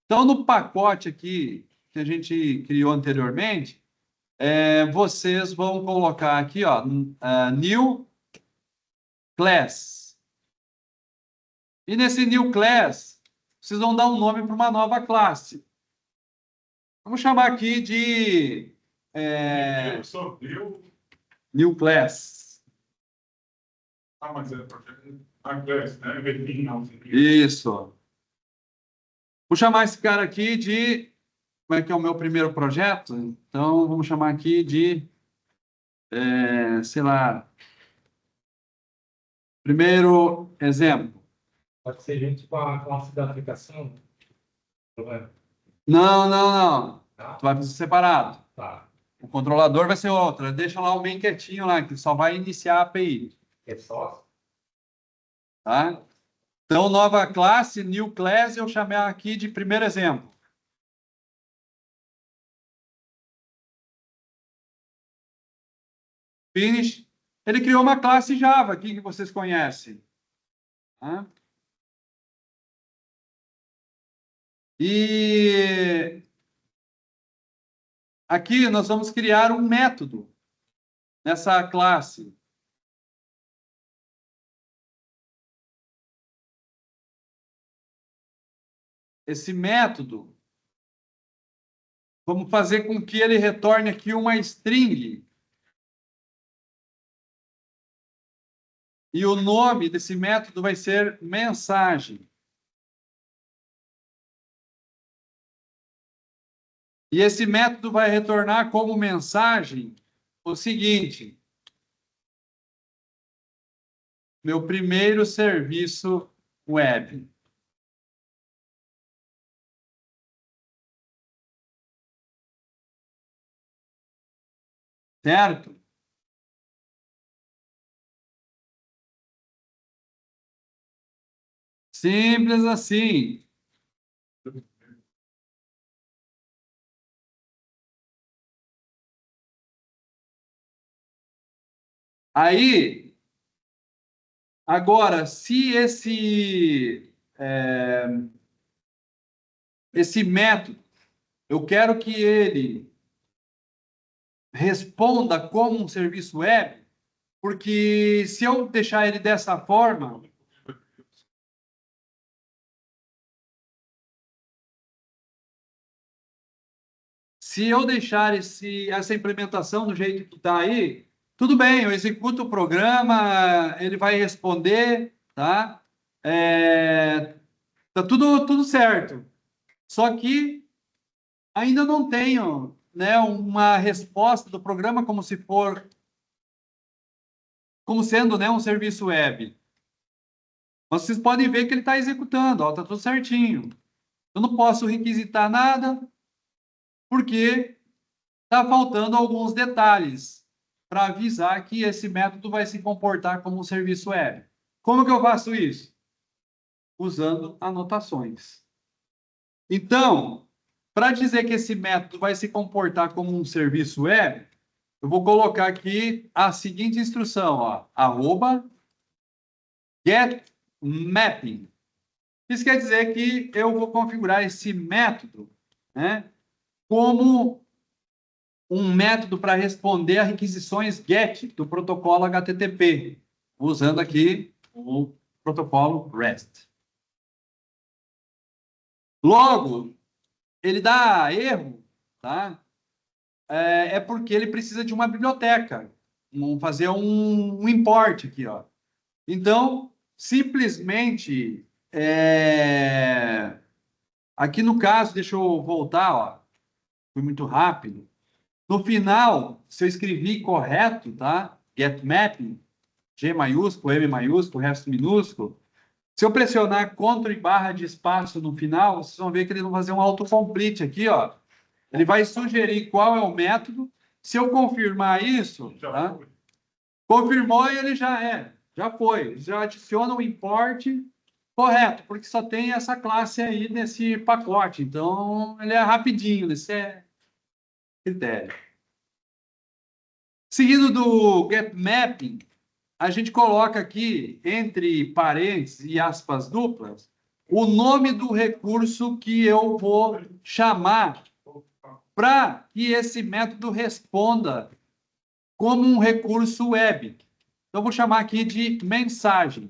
A: Então, no pacote aqui que a gente criou anteriormente, vocês vão colocar aqui, ó, new class. E nesse new class, vocês vão dar um nome para uma nova classe. Vamos chamar aqui de new class.
C: Ah, mas é projeto a classe, né?
A: Isso. Vou chamar esse cara aqui de... Como é que é o meu primeiro projeto? Então, vamos chamar aqui de... sei lá... Primeiro exemplo.
D: pode ser junto com a classe da aplicação.
A: Não, não, não.
D: Tá?
A: Tu vai fazer separado.
D: Tá.
A: O controlador vai ser outra. Deixa lá o main quietinho lá, que só vai iniciar a API.
D: É só?
A: Tá? Então, nova classe, new class, eu chamei aqui de primeiro exemplo. Finish. Ele criou uma classe Java aqui que vocês conhecem. Tá? E aqui nós vamos criar um método nessa classe. Esse método, vamos fazer com que ele retorne aqui uma string. E o nome desse método vai ser mensagem. E esse método vai retornar como mensagem o seguinte: meu primeiro serviço web. Certo? Simples assim. Aí, Agora, se esse método, eu quero que ele responda como um serviço web, porque se eu deixar ele dessa forma, se eu deixar essa implementação do jeito que está aí, tudo bem, eu executo o programa, ele vai responder, tá? Tá tudo certo. Só que ainda não tenho, né, uma resposta do programa como sendo, né, um serviço web. Mas vocês podem ver que ele está executando, ó, tá tudo certinho. Eu não posso requisitar nada, porque está faltando alguns detalhes para avisar que esse método vai se comportar como um serviço web. Como que eu faço isso? Usando anotações. Então, para dizer que esse método vai se comportar como um serviço web, eu vou colocar aqui a seguinte instrução, ó, @getMapping. Isso quer dizer que eu vou configurar esse método, né, como um método para responder a requisições GET do protocolo HTTP, usando aqui o protocolo REST. Logo, ele dá erro, tá? Porque ele precisa de uma biblioteca. Vamos fazer um import aqui, ó. Então, simplesmente, aqui no caso, deixa eu voltar, ó. Foi muito rápido. No final, se eu escrevi correto, tá? Get mapping, G maiúsculo, M maiúsculo, resto minúsculo. Se eu pressionar Ctrl e barra de espaço no final, vocês vão ver que ele vai fazer um autocomplete aqui, ó. Ele vai sugerir qual é o método. Se eu confirmar isso, tá? Confirmou e ele já foi. Já adiciona o import correto, porque só tem essa classe aí nesse pacote. Então, ele é rapidinho, esse é critério. Seguido do getMapping, a gente coloca aqui, entre parênteses e aspas duplas, o nome do recurso que eu vou chamar para que esse método responda como um recurso web. Então, eu vou chamar aqui de mensagem,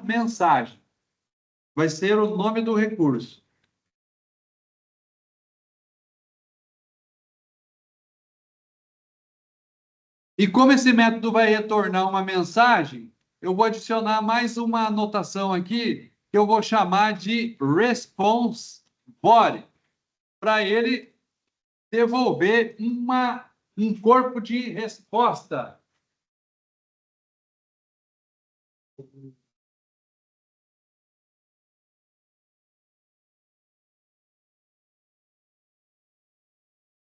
A: /mensagem. Vai ser o nome do recurso. E como esse método vai retornar uma mensagem, eu vou adicionar mais uma anotação aqui, que eu vou chamar de response body, para ele devolver um corpo de resposta.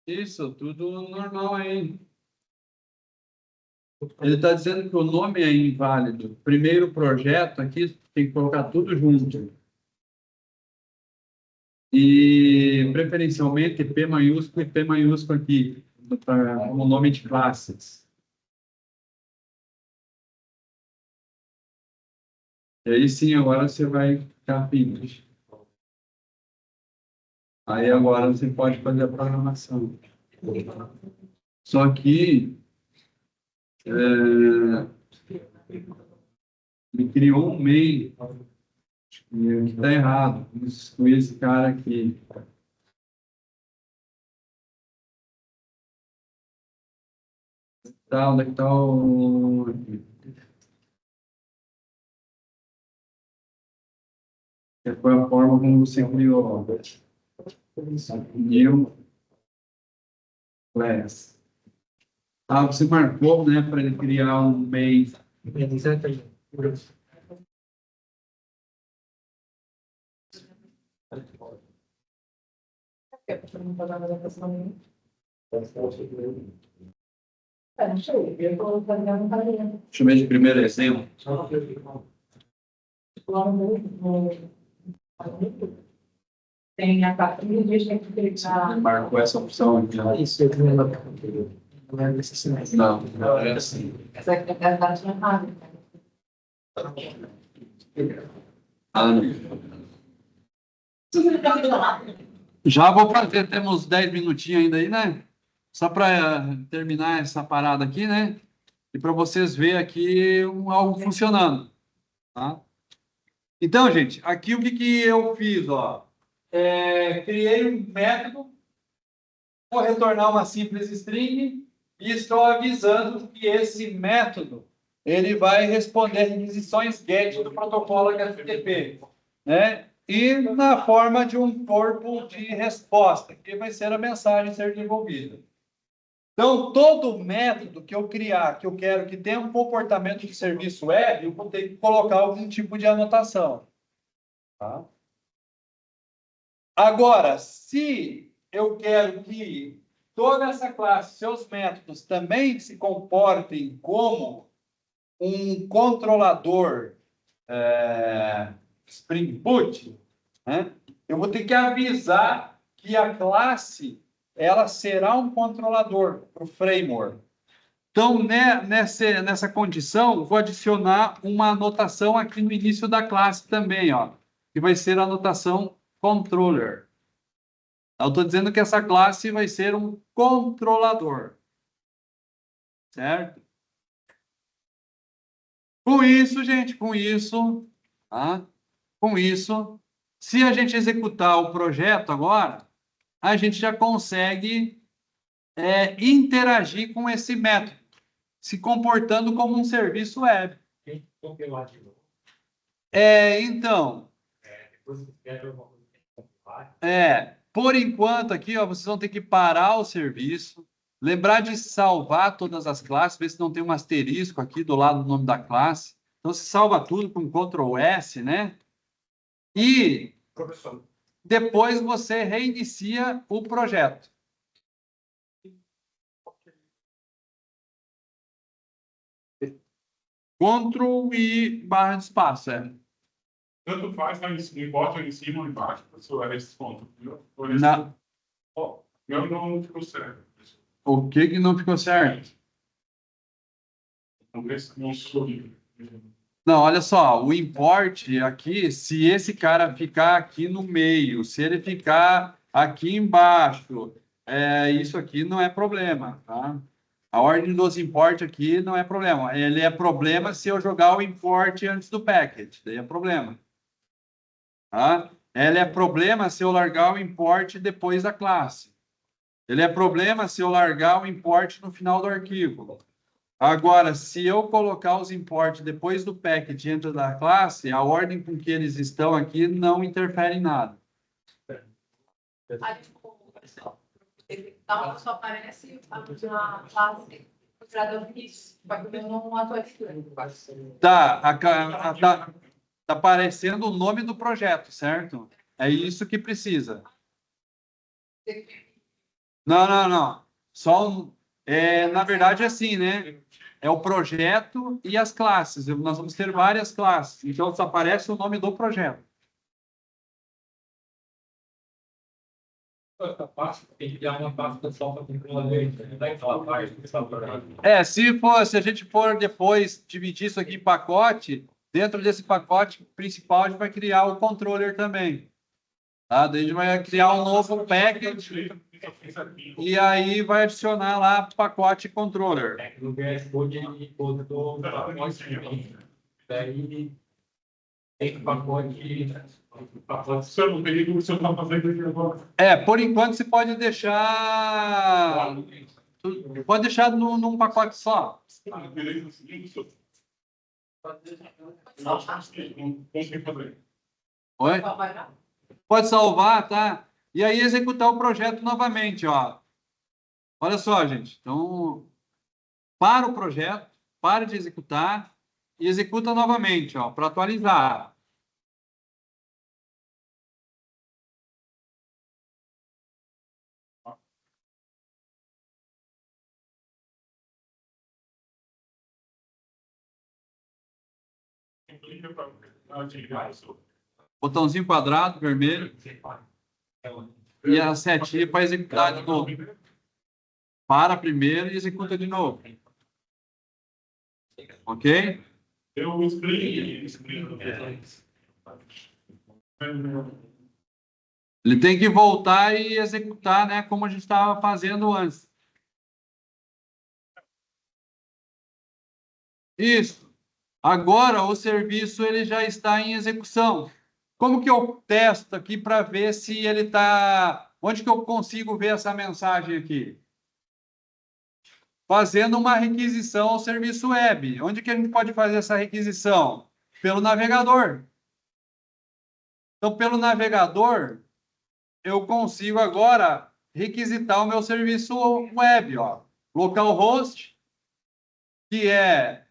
A: Isso, tudo normal aí. Ele está dizendo que o nome é inválido. Primeiro projeto aqui, tem que colocar tudo junto. E, preferencialmente, P maiúsculo e P maiúsculo aqui, como nome de classes. E aí sim, agora você vai ficar finish. Aí agora você pode fazer a programação. Só que ele criou um main que está errado. Vamos excluir esse cara aqui. Tá, onde é que está o... Que foi a forma como você criou. New class. Ah, você marcou, né, para ele criar um main. Chamei de primeiro exemplo.
B: Tem a parte de gente que clicar.
A: Marcou essa opção aqui.
B: Isso, eu também não é necessidade.
A: Não, não é assim.
B: Essa é a parte errada.
A: Já vou fazer, temos 10 minutinhos ainda aí, né? Só para terminar essa parada aqui, né? E para vocês verem aqui algo funcionando, tá? Então, gente, aqui o que, que eu fiz, ó? Criei um método, vou retornar uma simples string e estou avisando que esse método ele vai responder requisições GET do protocolo HTTP, né? E na forma de um corpo de resposta, que vai ser a mensagem a ser devolvida. Então, todo método que eu criar, que eu quero que tenha um comportamento de serviço web, eu vou ter que colocar algum tipo de anotação. Tá? Agora, se eu quero que toda essa classe, seus métodos, também se comportem como um controlador Spring Boot, né? Eu vou ter que avisar que a classe ela será um controlador para o framework. Então, né, nessa condição, vou adicionar uma anotação aqui no início da classe também, ó, que vai ser a anotação controller. Eu estou dizendo que essa classe vai ser um controlador. Certo? Com isso, gente, tá? Com isso, se a gente executar o projeto agora, a gente já consegue interagir com esse método, se comportando como um serviço web. Então, por enquanto aqui, ó, vocês vão ter que parar o serviço, lembrar de salvar todas as classes, ver se não tem um asterisco aqui do lado do nome da classe. Então, se salva tudo com Ctrl S, né? E depois você reinicia o projeto. Ctrl e barra de espaço,
C: Tanto faz, lá em cima, importa em cima ou embaixo, professor, esses pontos, viu? Meu não ficou certo.
A: O que não ficou certo?
C: Não sorriu.
A: Não, olha só, o import aqui, se esse cara ficar aqui no meio, se ele ficar aqui embaixo, isso aqui não é problema, tá? A ordem dos import aqui não é problema. Ele é problema se eu jogar o import antes do package, daí é problema. Tá? Ele é problema se eu largar o import depois da classe. Ele é problema se eu largar o import no final do arquivo. Agora, se eu colocar os imports depois do package dentro da classe, a ordem com que eles estão aqui não interfere em nada.
B: Então, só aparece a classe considerada isso, vai comer não atualizando.
A: Tá aparecendo o nome do projeto, certo? É isso que precisa. Não. Na verdade, é assim, né? É o projeto e as classes. Nós vamos ter várias classes. Então, só aparece o nome do projeto.
D: Tem que criar uma pasta só para controlador, daquela parte que está
A: Se a gente for depois dividir isso aqui em pacote, dentro desse pacote principal, a gente vai criar o controller também. Tá? Daí a gente vai criar um novo package e aí vai adicionar lá pacote controller.
D: No VS Code ele botou o pacote, daí tem o pacote.
C: Se eu não peguei o que o senhor está fazendo aqui agora.
A: Por enquanto você pode deixar. Pode deixar num pacote só.
C: Beleza, seguinte, senhor. Não consegui fazer.
A: Oi? Pode salvar, tá? E aí executar o projeto novamente, ó. Olha só, gente. Então, para o projeto, para de executar e executa novamente, ó, para atualizar. Botãozinho quadrado, vermelho. E a setinha para executar de novo. Para primeiro e executa de novo. Ok?
C: Eu explico.
A: Ele tem que voltar e executar, né, como a gente estava fazendo antes. Isso. Agora o serviço ele já está em execução. Como que eu testo aqui para ver se ele está... Onde que eu consigo ver essa mensagem aqui? Fazendo uma requisição ao serviço web. Onde que a gente pode fazer essa requisição? Pelo navegador. Então, pelo navegador, eu consigo agora requisitar o meu serviço web, ó. Localhost, que é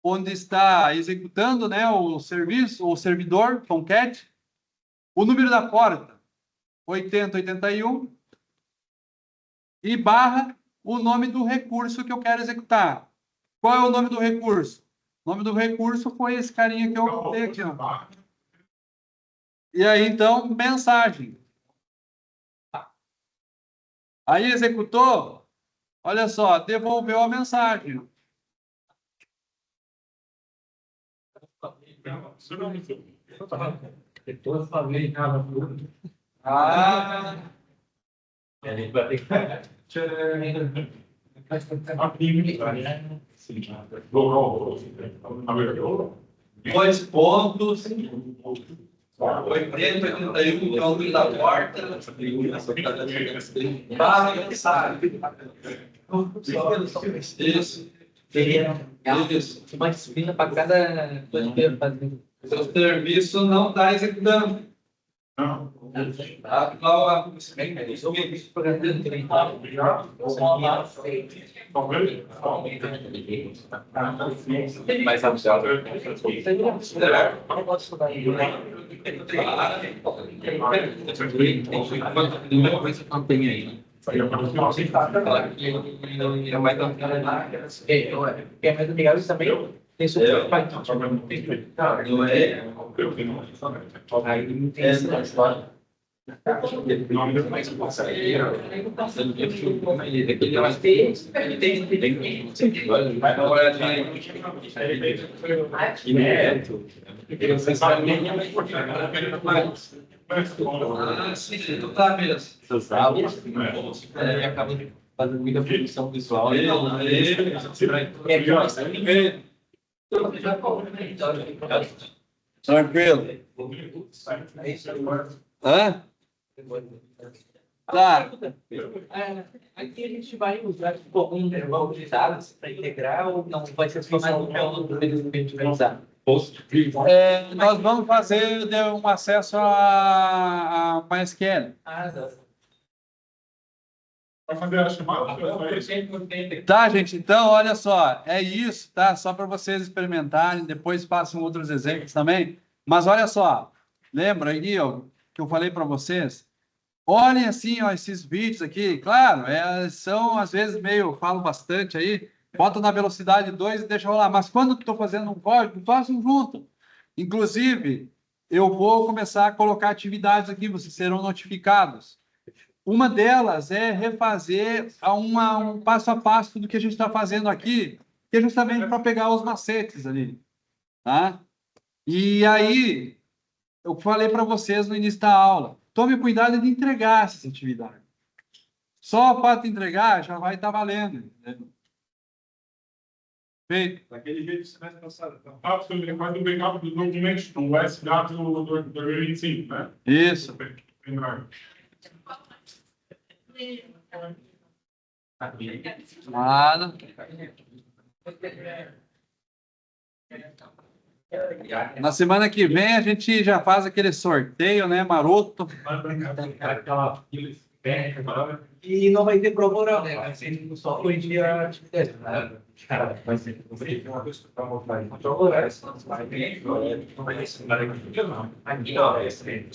A: onde está executando, né, o serviço, o servidor, Tomcat, o número da porta, 8081, e barra o nome do recurso que eu quero executar. Qual é o nome do recurso? O nome do recurso foi esse carinha que eu botei aqui, ó. E aí, então, mensagem. Aí executou, olha só, devolveu a mensagem.
D: Depois falei, tudo.
E: Ah,
D: A gente vai ter que.
E: dois pontos. 8081, que é o número da porta. Barra mensagem. Isso. Isso.
F: Uma disciplina para cada coisa que eu fazer.
E: Seu serviço não está executando.
C: Não.
E: Tá? Qual
D: Mais avisado.
F: Tem aí.
D: É mais amigável também. Tem super Python.
E: não é?
D: Aí não tem essa história.
E: Vai dar uma olhadinha aí. Ah, sim, então tá mesmo.
F: E acaba fazendo muita produção visual.
A: Tranquilo. Hã? Tá.
F: Aqui a gente vai usar algum intervalo de dados para integrar ou não vai ser só mais um módulo que a gente vai usar?
A: Nós vamos fazer um acesso a MySQL.
F: Ah, tá.
C: Vai fazer a chamada?
A: Tá, gente? Então, olha só, é isso, tá? Só para vocês experimentarem, depois passam outros exemplos também. Mas olha só, lembra aí, ó, que eu falei para vocês? Olhem assim, ó, esses vídeos aqui, claro, são às vezes meio, falo bastante aí, boto na velocidade 2 e deixa rolar. Mas quando estou fazendo um código, façam junto. Inclusive, eu vou começar a colocar atividades aqui, vocês serão notificados. Uma delas é refazer um passo a passo do que a gente está fazendo aqui, que é justamente para pegar os macetes ali, tá? E aí, eu falei para vocês no início da aula, tome cuidado de entregar essas atividades. Só o fato de entregar já vai estar valendo, entendeu? Feito.
C: Daquele jeito do semestre passado. Então, você faz o backup dos documentos do SW do 2025, né?
A: Isso. Nada. Na semana que vem a gente já faz aquele sorteio, né, maroto.
D: Aquela fila esperta agora.
F: E não vai ter prova oral, né? Vai ser só corrigir a atividade. Né?
D: Cara, vai ser uma coisa para mostrar. Prova oral, vai ter. Não vai ter semana aqui, não. Aqui, ó, esse.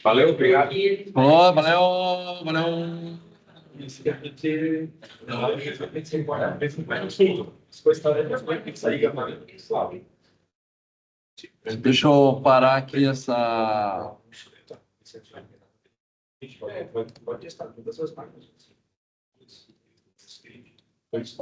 D: Valeu, obrigado.
A: Oh, valeu, valeu. Deixa eu parar aqui essa.
E: Pode testar todas as máquinas. Pois.